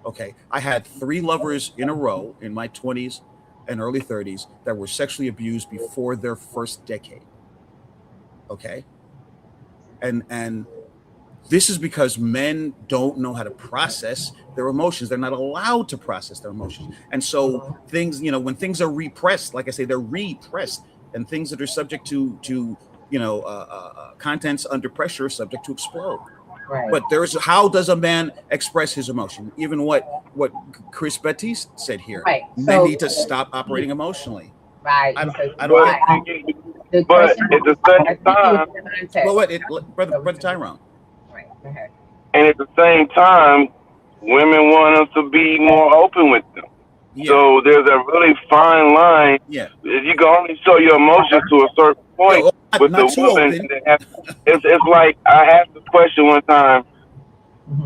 Okay. I had 3 lovers in a row in my 20s and early 30s that were sexually abused before their first decade. Okay. And this is because men don't know how to process their emotions. They're not allowed to process their emotions. And so things, when things are repressed, like I say, they're repressed, and things that are subject to contents under pressure are subject to explode. right. But how does a man express his emotion? Even what Chris Baptiste said here. Right. Men So- need to stop operating emotionally. Right. I don't But, get. The but question at the I same think time, it was context. Well, brother Tyrone. Right. Go ahead. and at the same time, women want us to be more open with them. Yeah. So there's a really fine line. Yeah. You can only show your emotions to a certain point with Not the too woman. open. It's like I asked the question one time: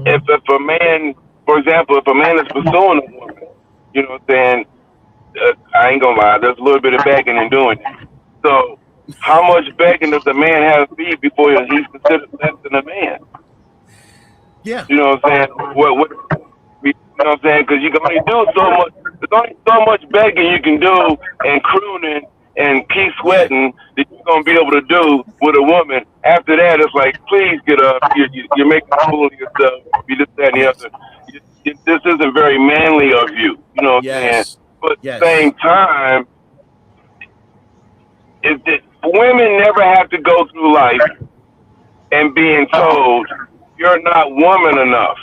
if a man, for example, if a man is pursuing a woman, you know what I'm saying? I ain't gonna lie, there's a little bit of begging in doing it. So how much begging does a man have to be before he's considered less than a man? Yeah. You know what I'm saying? What because you can only do so much. There's only so much begging you can do and crooning and keep Yeah. sweating that you're gonna be able to do with a woman. After that, it's like, please get up. You're making a fool of yourself. You this, that, and the Yes. other. This isn't very manly of you. You know what I'm saying? Yes. But at the Yes. same time, is that women never have to go through life and being told you're not woman enough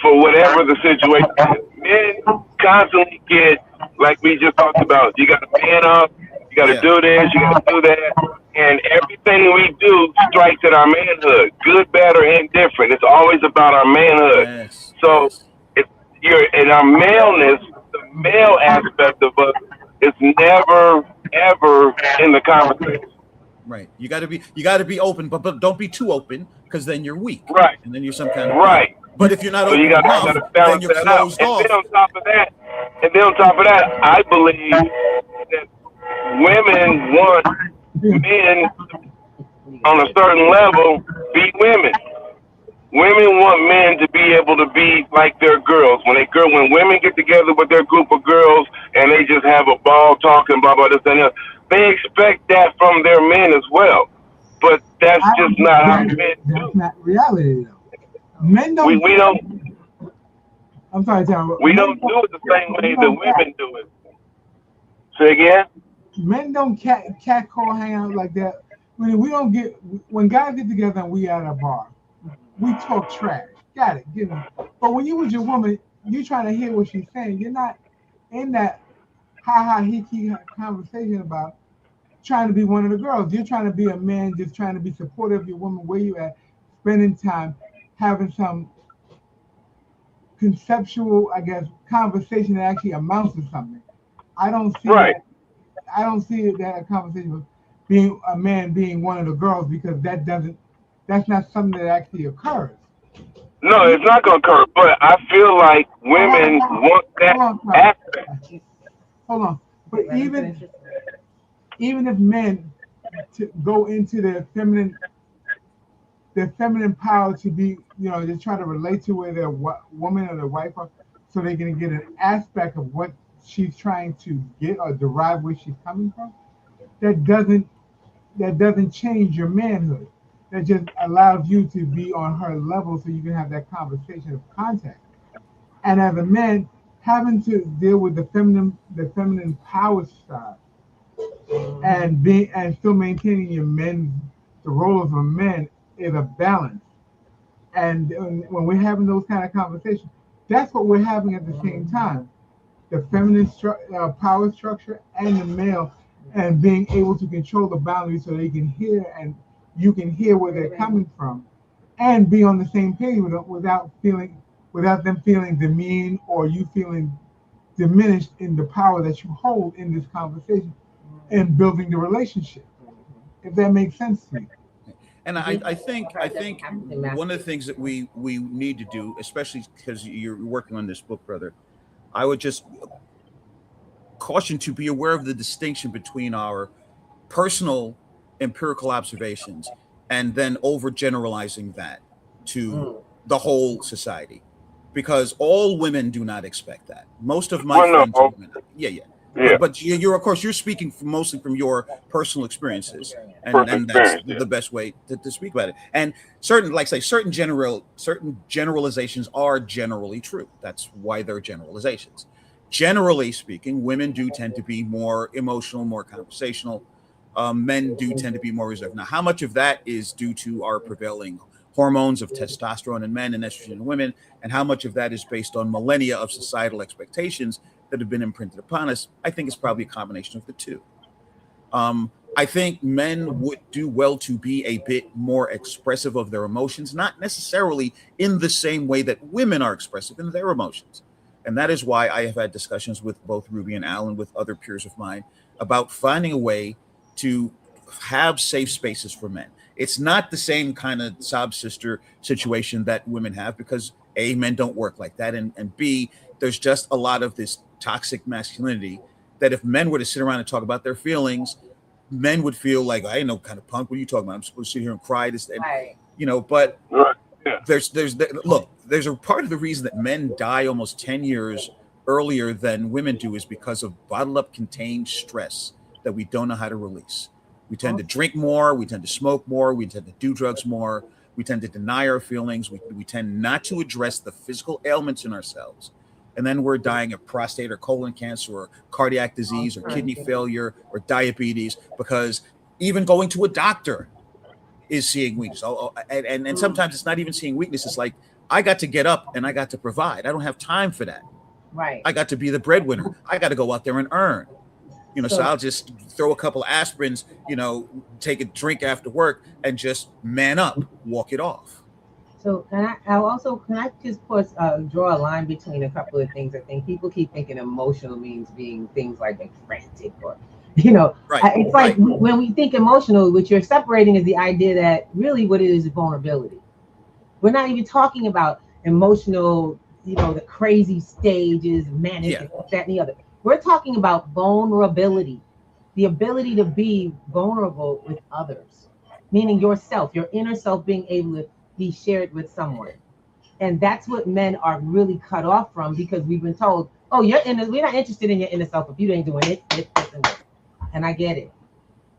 for whatever the situation is. Men constantly get, like we just talked about, you got to man up, you got to Yeah. do this, you got to do that, and everything we do strikes at our manhood, good, bad, or indifferent. It's always about our manhood. Yes. So Yes. if you're in our maleness, the male aspect of us is never ever in the conversation. Right. You got to be open, but don't be too open, because then you're weak. Right. And then you're some kind of Right. But if you're not So open you got enough, to then balance you're that out. closed And off. then on top of that, I believe that women want men on a certain level be women. Women want men to be able to be like their girls. When women get together with their group of girls and they just have a ball talking, blah blah this and that, they expect that from their men as well. But that's just not how men That's do. not reality, though. Men don't. We don't I'm sorry, Tara. we don't do it the same way that women do it. Say again? Men don't cat call hang out like that. When guys get together and we at a bar, we talk trash. Got it, get it. But when you with your woman, you trying to hear what she's saying. You're not in that he conversation about trying to be one of the girls. You're trying to be a man, just trying to be supportive of your woman where you at, spending time, having some conceptual, I guess, conversation that actually amounts to something. I don't see Right. that. I don't see that a conversation with being a man being one of the girls, because that's not something that actually occurs. No, it's not gonna occur. But I feel like women want that Hold on, aspect. hold on. But even if men to go into their feminine power to be, they try to relate to where their woman or their wife are, so they can get an aspect of what she's trying to get or derive where she's coming from. That doesn't change your manhood. That just allows you to be on her level so you can have that conversation of contact. And as a man, having to deal with the feminine power side and still maintaining the role of a man is a balance. And when we're having those kind of conversations, that's what we're having at the same time. The feminine power structure and the male, and being able to control the boundaries so they can hear and you can hear where they're coming from, and be on the same page without them feeling demeaned or you feeling diminished in the power that you hold in this conversation and building the relationship. If that makes sense to you. And I think one of the things that we need to do, especially because you're working on this book, brother, I would just caution to be aware of the distinction between our personal empirical observations and then overgeneralizing that to the whole society, because all women do not expect that. Most of my friends are women. Yeah. But you're of course you're speaking mostly from your personal experiences, and that's the best way to speak about it. And certain generalizations are generally true. That's why they're generalizations. Generally speaking, women do tend to be more emotional, more conversational. Men do tend to be more reserved. Now, how much of that is due to our prevailing hormones of testosterone in men and estrogen in women, and how much of that is based on millennia of societal expectations that have been imprinted upon us? I think it's probably a combination of the two. I think men would do well to be a bit more expressive of their emotions, not necessarily in the same way that women are expressive in their emotions. And that is why I have had discussions with both Ruby and Alan, with other peers of mine, about finding a way to have safe spaces for men. It's not the same kind of sob sister situation that women have, because A, men don't work like that, and B, there's just a lot of this toxic masculinity that if men were to sit around and talk about their feelings, men would feel like, I ain't no kind of punk. What are you talking about? I'm supposed to sit here and cry. But Look, there's a part of the reason that men die almost 10 years earlier than women do is because of bottled up contained stress that we don't know how to release. We tend to drink more, we tend to smoke more, we tend to do drugs more, we tend to deny our feelings, we tend not to address the physical ailments in ourselves. And then we're dying of prostate or colon cancer or cardiac disease or kidney failure or diabetes because even going to a doctor is seeing weakness. And sometimes it's not even seeing weakness. It's like, I got to get up and I got to provide. I don't have time for that. Right. I got to be the breadwinner. I got to go out there and earn. So I'll just throw a couple of aspirins, take a drink after work and just man up, walk it off. So can I just draw a line between a couple of things? I think people keep thinking emotional means being things like frantic or, it's like when we think emotional, what you're separating is the idea that really what it is vulnerability. We're not even talking about emotional, the crazy stages, manic, that and the other. We're talking about vulnerability, the ability to be vulnerable with others, meaning yourself, your inner self being able to be shared with someone. And that's what men are really cut off from because we've been told, oh, we're not interested in your inner self if you ain't doing it, this, and this. And I get it.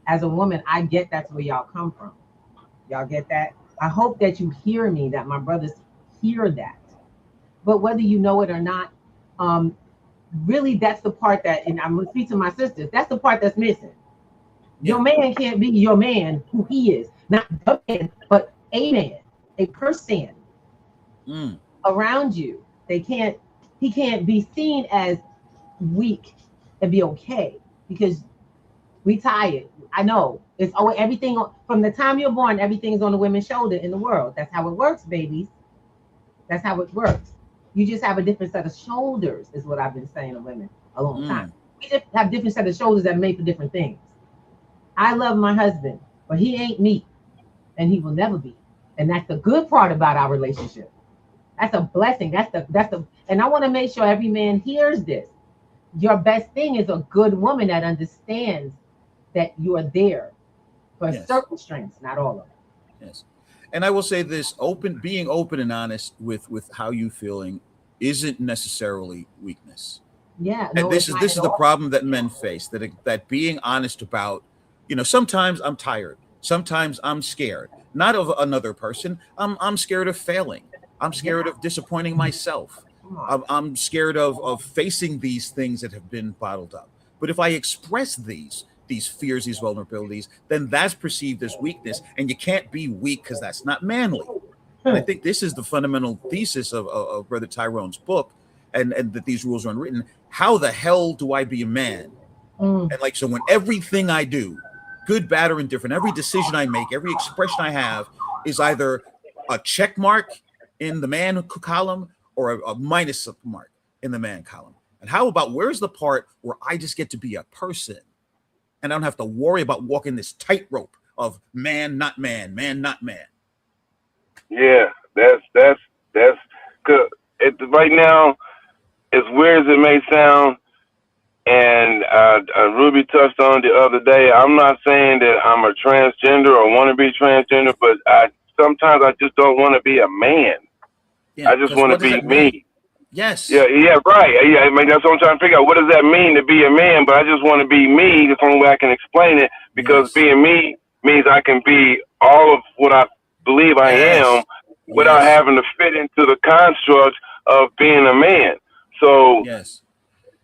As a woman, I get that's where y'all come from. Y'all get that? I hope that you hear me, that my brothers hear that. But whether you know it or not, really that's the part that, and I'm gonna speak to my sisters, that's the part that's missing. Your man can't be your man who he is. Not the man, but a man, a person around you. He can't be seen as weak and be okay because we tired. I know it's always everything from the time you're born, everything's on the women's shoulder in the world. That's how it works, babies. That's how it works. You just have a different set of shoulders, is what I've been saying to women a long time. We just have different set of shoulders that are made for different things. I love my husband, but he ain't me, and he will never be. And that's the good part about our relationship. That's a blessing. And I want to make sure every man hears this. Your best thing is a good woman that understands that you are there for certain strengths, not all of them. Yes. And I will say this, being open and honest with how you feeling isn't necessarily weakness. Yeah. No, this is the problem that men face, that being honest about, sometimes I'm tired. Sometimes I'm scared, not of another person. I'm scared of failing. I'm scared of disappointing myself. I'm scared of facing these things that have been bottled up. But if I express these fears, these vulnerabilities, then that's perceived as weakness. And you can't be weak because that's not manly. And I think this is the fundamental thesis of Brother Tyrone's book, and that these rules are unwritten. How the hell do I be a man? And so when everything I do, good, bad, or indifferent, every decision I make, every expression I have is either a check mark in the man column or a minus mark in the man column. And how about where's the part where I just get to be a person and I don't have to worry about walking this tightrope of man, not man, man, not man? Yeah, that's good. Right now, as weird as it may sound, and Ruby touched on the other day, I'm not saying that I'm a transgender or want to be transgender, but sometimes I just don't want to be a man. Yeah, I just want to be me. Yes. Yeah, right. Yeah, I mean, that's what I'm trying to figure out. What does that mean to be a man? But I just want to be me. That's the only way I can explain it, because being me means I can be all of what I believe I am without having to fit into the construct of being a man. So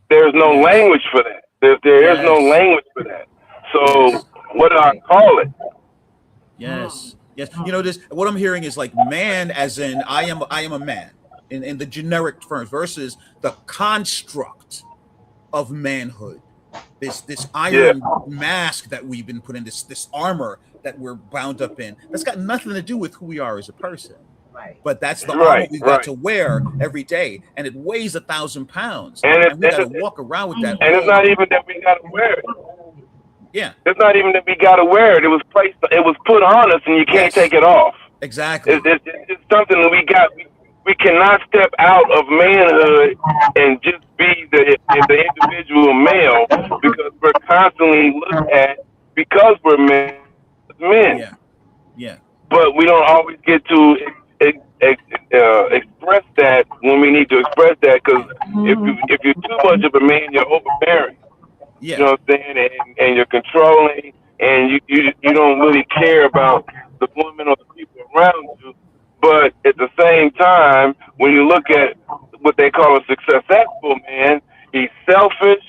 there's no language for that. There is no language for that. So what do I call it? Yes. This what I'm hearing is like man, as in I am a man in the generic terms, versus the construct of manhood. This iron mask that we've been put in, this armor that we're bound up in. That's got nothing to do with who we are as a person. Right. But that's the armor we've got to wear every day, and it weighs 1,000 pounds. And we got to walk around with that. And it's not even that we got to wear it. Yeah. It's not even that we got to wear it. It was put on us, and you can't take it off. Exactly. It's something that we got. We cannot step out of manhood and just be the individual male, because we're constantly looked at because we're men. Yeah. But we don't always get to express that when we need to express that. Because if you're too much of a man, you're overbearing. You Yeah. know what I'm saying? And you're controlling, and you don't really care about the woman or the people around you. But at the same time, when you look at what they call a successful man, he's selfish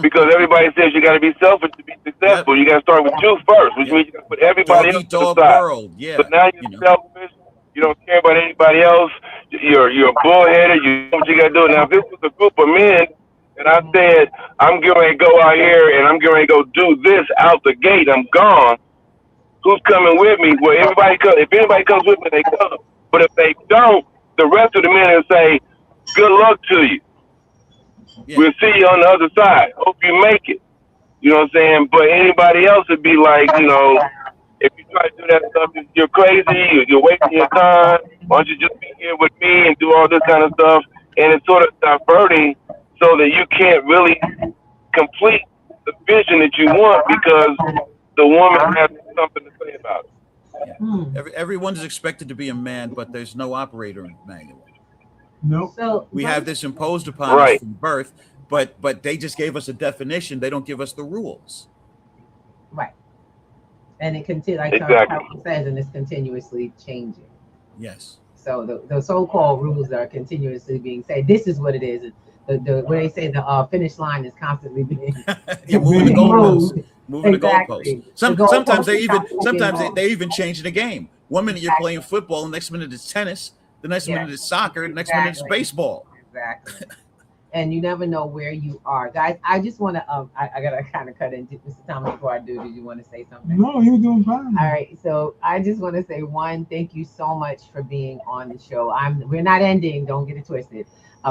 because everybody says you got to be selfish to be Yep. successful. You got to start with you first, which Yep. means you got to put everybody Dog else eat to the dog side. world. So Yeah. now you're selfish. You don't care about anybody else. You're bullheaded. You know what you got to do. Now, if this was a group of men, and I said I'm getting ready to go out here and I'm getting ready to go do this out the gate, I'm gone. Who's coming with me? Well, everybody comes. If anybody comes with me, they come. But if they don't, the rest of the men will say, "Good luck to you. Yeah. We'll see you on the other side. Hope you make it." You know what I'm saying? But anybody else would be like, if you try to do that stuff, you're crazy. You're wasting your time. Why don't you just be here with me and do all this kind of stuff? And it's sort of diverting so that you can't really complete the vision that you want because the woman has something to say about it. Yeah. Everyone's expected to be a man, but there's no operator manual. Nope. So We have this imposed upon us Right. from birth, but they just gave us a definition. They don't give us the rules. right, and it continues, like Exactly. Charles says, and it's continuously changing. Yes. So the so-called rules are continuously being said. This is what it is. The what they say, the finish line is constantly being You're moving the Being goalposts. moved. Moving Exactly. the goalposts. Sometimes they even Sometimes they even change the game. 1 minute you're Exactly. playing football, the next minute it's tennis, the next Yes. minute it's soccer, the next minute it's Exactly. baseball. Exactly. And you never know where you are, guys. I just want to I gotta kind of cut into Mr. Thomas before I do. Did you want to say something? No, you're doing fine. All right, so I just want to say one, thank you so much for being on the show. We're not ending, don't get it twisted.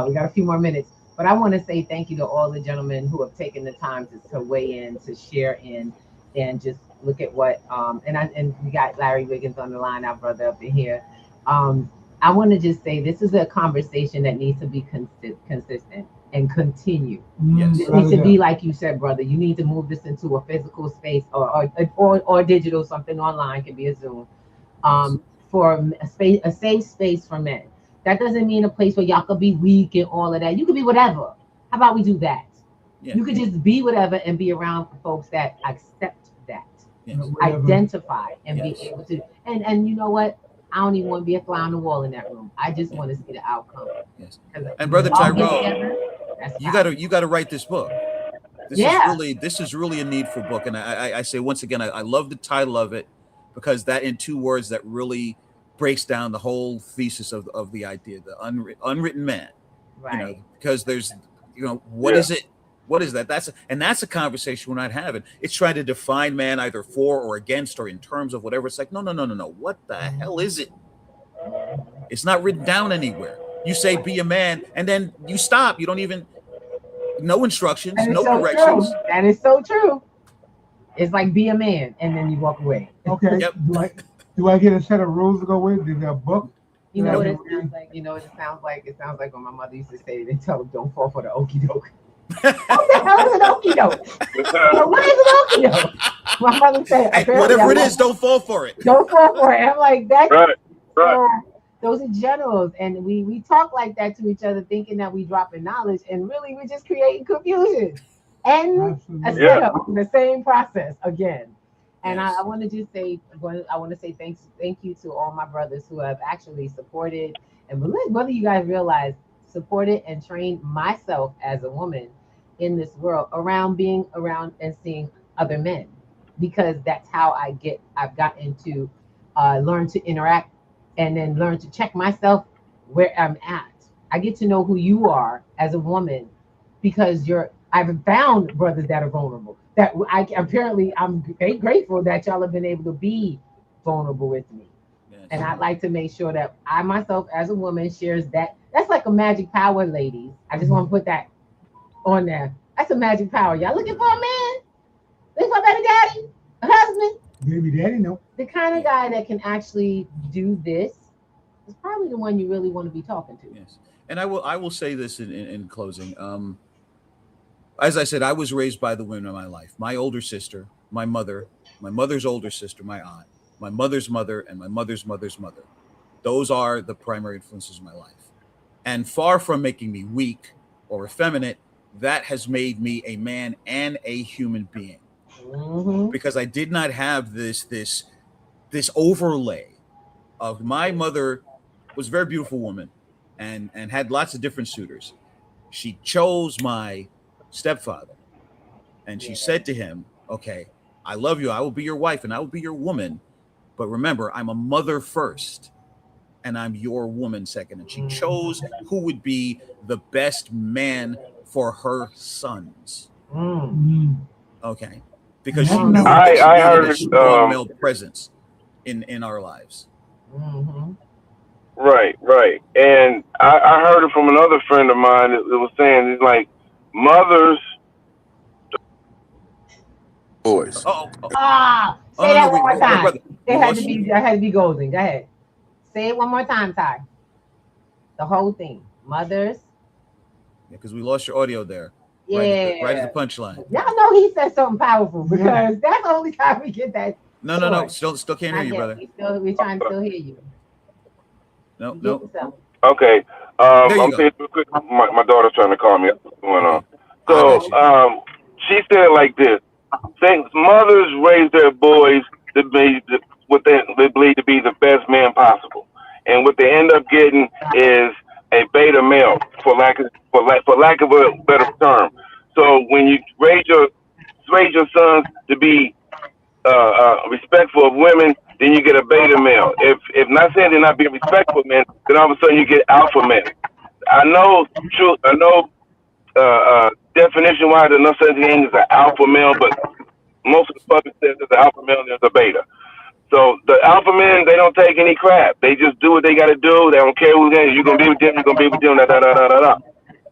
We got a few more minutes, but I want to say thank you to all the gentlemen who have taken the time to weigh in, to share in, and just look at what and we got Larry Wiggins on the line, our brother up in here. I want to just say this is a conversation that needs to be consistent and continue. Yes. It needs to be like you said, brother. You need to move this into a physical space or digital, something online, can be a Zoom, for a safe space for men. That doesn't mean a place where y'all could be weak and all of that. You could be whatever. How about we do that? Yeah. You could just be whatever and be around folks that accept that, Yes. Whatever. identify, and Yes. be able to. And you know what? I don't even want to be a fly on the wall in that room. I just want to see the outcome. Yes. 'Cause And Brother we all get Tyrone, together, that's you gotta write this book. This is really a needful book. And I say once again, I love the title of it because that in 2 words that really breaks down the whole thesis of the idea, the unwritten man. right. Because there's what is it? What is that? That's a conversation we're not having. It's trying to define man either for or against or in terms of whatever. It's like, no. What the hell is it? It's not written down anywhere. You say be a man, and then you stop. You don't even no instructions, That is no so directions. true. That is so true. It's like be a man, and then you walk away. Okay. Yep. Do I get a set of rules to go with? Is there a book? You know what it Yeah. sounds like? You know what it sounds like? It sounds like when my mother used to say, they tell them don't fall for the okie doke. What the hell is an okie doke? What is an okie doke? My mother said, Hey, apparently whatever I'm it like, is, don't fall for it. don't fall for it. I'm like, that's Right. so, those are generals, and we talk like that to each other, thinking that we dropping knowledge, and really we're just creating confusion and a Absolutely. Yeah. setup, the same process again. And Yes. I want to just say, I want to say thank you to all my brothers who have actually supported, and whether you guys realize, supported and trained myself as a woman in this world around being around and seeing other men, because that's how I've gotten to learn to interact and then learn to check myself where I'm at. I get to know who you are as a woman because I've found brothers that are vulnerable. That I'm grateful that y'all have been able to be vulnerable with me. Yes. And I'd like to make sure that I myself as a woman shares that. That's like a magic power, ladies. I just want to put that on there. That's a magic power. Y'all looking for a man? Looking for a better daddy? A husband? Baby daddy, no. The kind of guy that can actually do this is probably the one you really want to be talking to. Yes. And I will say this in closing. As I said, I was raised by the women of my life. My older sister, my mother, my mother's older sister, my aunt, my mother's mother, and my mother's mother's mother. Those are the primary influences in my life. And far from making me weak or effeminate, that has made me a man and a human being. Because I did not have this overlay of my mother was a very beautiful woman and had lots of different suitors. She chose my stepfather, and she said to him, okay, I love you, I will be your wife and I will be your woman, but remember, I'm a mother first and I'm your woman second. And she chose who would be the best man for her sons. Okay, because she knew that she I needed a heard strong male presence in our lives. Right, right. And I heard it from another friend of mine that was saying, it's like mothers. Boys. Say that one more time. Brother, It had to be golden. Go ahead. Say it one more time, Ty. The whole thing. Mothers. Yeah, because we lost your audio there. Yeah. Right at the punchline. Y'all know he said something powerful because that's the only time we get that. No. Still can't hear you, brother. We're trying to still hear you. No. Okay. I'm saying real quick. My daughter's trying to call me. What's going on? So she said it like this: saying mothers raise their boys to be what they believe to be the best man possible, and what they end up getting is a beta male, for lack of a better term. So when you raise your sons to be respectful of women, then you get a beta male. If not saying they're not being respectful of men, then all of a sudden you get alpha men. I know definition wise there's no such thing as an alpha male, but most of the public says there's an alpha male and there's a beta. So the alpha men, they don't take any crap. They just do what they got to do. They don't care who's in. You're gonna be with them. You're gonna be with them.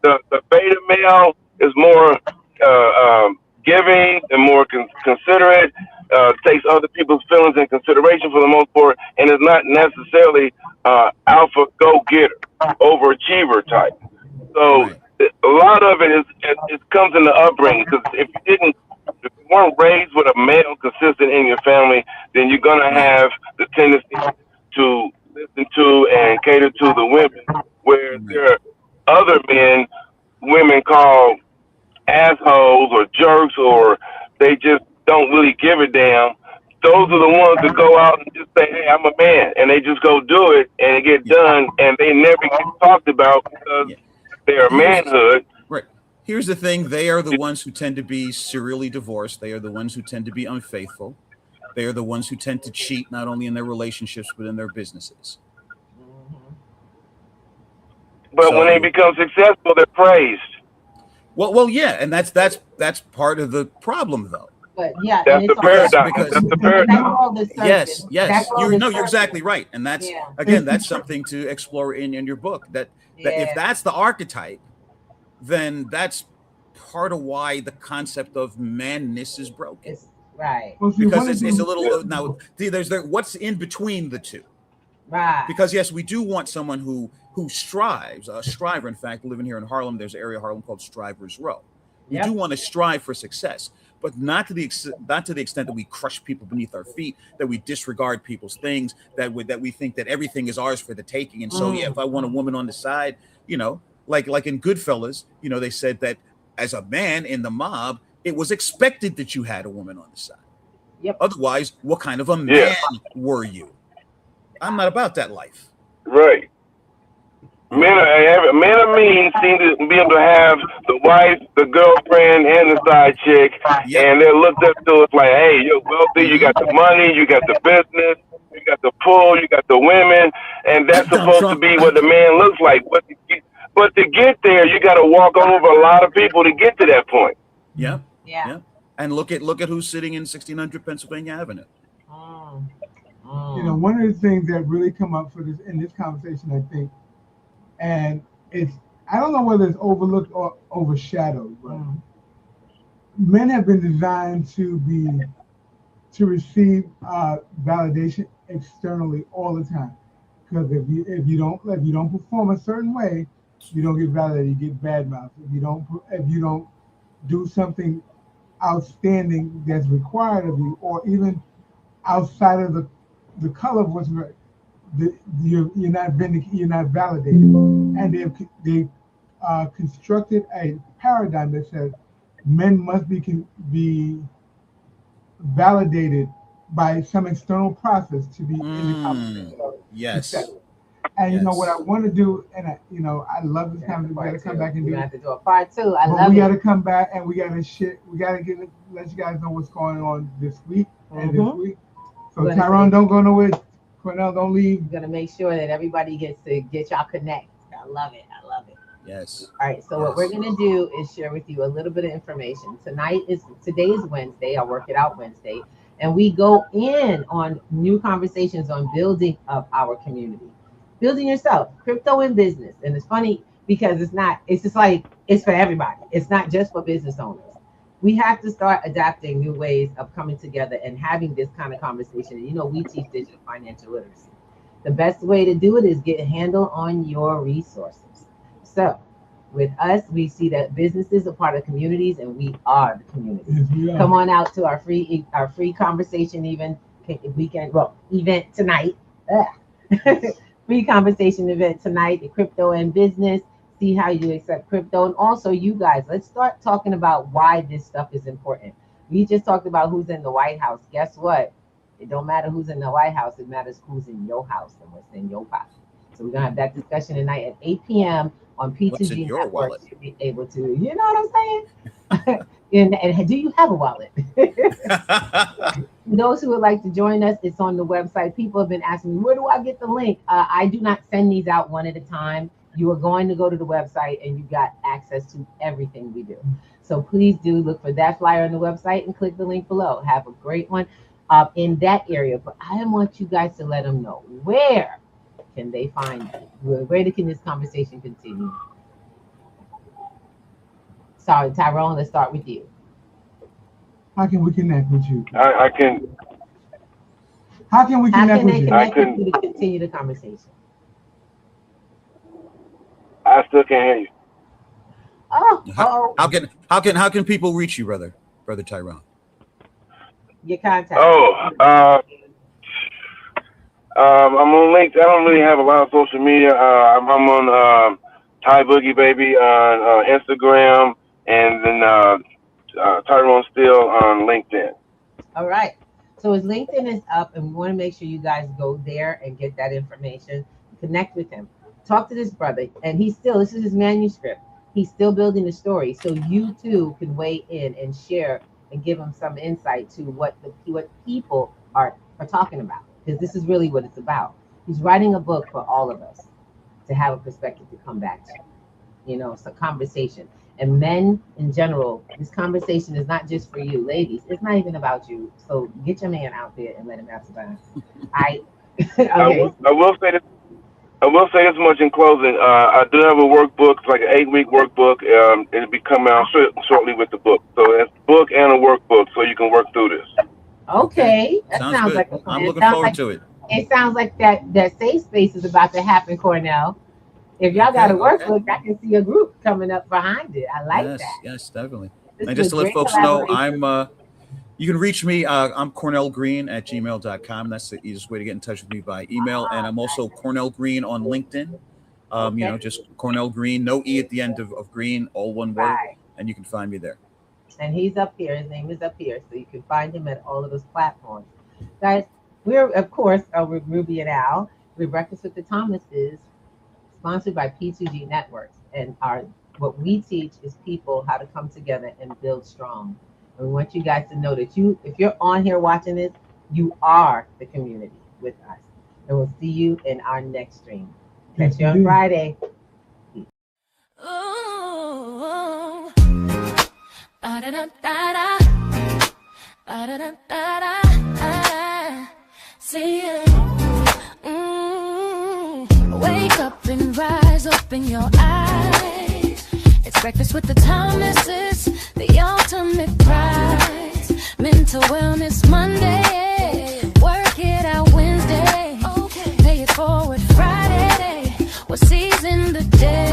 The beta male is more giving and more considerate. Takes other people's feelings in consideration for the most part, and is not necessarily alpha go-getter, overachiever type. So a lot of it comes in the upbringing. Because if you weren't raised with a male consistent in your family, then you're gonna have the tendency to listen to and cater to the women, where there are other men women call assholes or jerks, or they just don't really give a damn. Those are the ones that go out and just say, hey, I'm a man, and they just go do it and it get done, and they never get talked about because their manhood. Right. Here's the thing: they are the ones who tend to be serially divorced. They are the ones who tend to be unfaithful. They are the ones who tend to cheat, not only in their relationships but in their businesses. But when they become successful, they're praised. Well, yeah, and that's part of the problem, though. But yeah, that's the paradox. That's the paradox. Yes. You're exactly right, and that's again, that's something to explore in your book. That if that's the archetype, then that's part of why the concept of manness is broken. Right. Because it's a little now. There's what's in between the two. Right. Because yes, we do want someone who strives, a striver. In fact, living here in Harlem, there's an area of Harlem called Strivers Row. We do want to strive for success, but not to the extent that we crush people beneath our feet, that we disregard people's things, that we think that everything is ours for the taking. And so, if I want a woman on the side, like in Goodfellas, they said that as a man in the mob, it was expected that you had a woman on the side. Yep. Otherwise, what kind of a man were you? I'm not about that life. Right. Men of means seem to be able to have the wife, the girlfriend, and the side chick, and they're looked up to us like, hey, you're wealthy, you got the money, you got the business, you got the pull, you got the women, and that's supposed to be what the man looks like. But to get there, you got to walk over a lot of people to get to that point. Yeah. And look at who's sitting in 1600 Pennsylvania Avenue. One of the things that really come up in this conversation, I think, and I don't know whether it's overlooked or overshadowed, but men have been designed to receive validation externally all the time. Because if you don't perform a certain way, you don't get validated. You get badmouthed. If you don't do something outstanding that's required of you, or even outside of the color of what's right, you're not you're not validated, and they constructed a paradigm that says men must be validated by some external process to be in the conversation of success. Yes. And you know what I Yes. want to do, and I love this conversation. We got to come back and We do have it. to do a part 2. I But love we got it. to come back and we got to let you guys know what's going on this week and this week. So We're gonna Tyrone, say- don't go nowhere. Cornell, don't leave. We're gonna make sure that everybody gets to get y'all connect. I love it. I love it. Yes. All right, so what we're gonna do is share with you a little bit of information. Today is Wednesday, I'll work it out Wednesday, and we go in on new conversations on building up our community, building yourself, crypto in business. And it's funny because it's just like it's for everybody. It's not just for business owners. We have to start adapting new ways of coming together and having this kind of conversation. And we teach digital financial literacy. The best way to do it is get a handle on your resources. So with us, we see that businesses are part of communities, and we are the community. Yes, we are. Come on out to our free conversation event tonight. Free conversation event tonight, the crypto and business. See how you accept crypto. And also, you guys, let's start talking about why this stuff is important. We just talked about who's in the White House. Guess what? It don't matter who's in the White House. It matters who's in your house and what's in your pocket. So we're going to have that discussion tonight at 8 p.m. on P2G What's in your Network. wallet? You'll be able to, you know what I'm saying? and do you have a wallet? Those who would like to join us, it's on the website. People have been asking me, where do I get the link? I do not send these out one at a time. You are going to go to the website and you got access to everything we do. So please do look for that flyer on the website and click the link below. Have a great one in that area. But I want you guys to let them know, where can they find you? Where can this conversation continue? Sorry, Tyrone, let's start with you. How can we connect with you? I can. How can we How connect can with they you? connect with you to continue the conversation? I still can't hear you. Oh, How can people reach you, brother Tyrone? your contact. I'm on LinkedIn. I don't really have a lot of social media. I'm on Ty Boogie Baby on Instagram, and then Tyrone Steele on LinkedIn. All right. So his LinkedIn is up, and we want to make sure you guys go there and get that information. Connect with him. Talk to this brother, and this is his manuscript. He's still building the story, so you too can weigh in and share and give him some insight to what people are talking about, because this is really what it's about. He's writing a book for all of us to have a perspective to come back to. It's a conversation. And men in general, this conversation is not just for you. Ladies, it's not even about you. So get your man out there and let him have some fun. Okay. I will say this. I will say this much in closing. I do have a workbook. It's like an 8-week workbook. It'll be coming out shortly with the book. So it's a book and a workbook, so you can work through this. Okay. That Sounds sounds good. like a plan. I'm looking forward to it. It sounds like that safe space is about to happen, Cornell. If y'all got a workbook, I can see a group coming up behind it. I like that. Yes, definitely. This And is just to a let great folks know, collaboration. you can reach me. I'm cornellgreen@gmail.com. That's the easiest way to get in touch with me by email. And I'm also Cornell Green on LinkedIn. Just Cornell Green, no E at the end of green, all one word. Right. And you can find me there. And he's up here. His name is up here. So you can find him at all of those platforms. Guys, we're, of course, with Ruby and Al. We're Breakfast with the Thomases, sponsored by P2G Networks. And what we teach is people how to come together and build strong. And we want you guys to know that if you're on here watching this, you are the community with us. And we'll see you in our next stream. Catch you on Friday. Ooh, ba-da-da-da-da, ba-da-da-da-da, see you. Wake up and rise up in your eyes. It's breakfast with the Thomases, the ultimate prize. Mental Wellness Monday, work it out Wednesday, pay it forward Friday. We're seizing the day.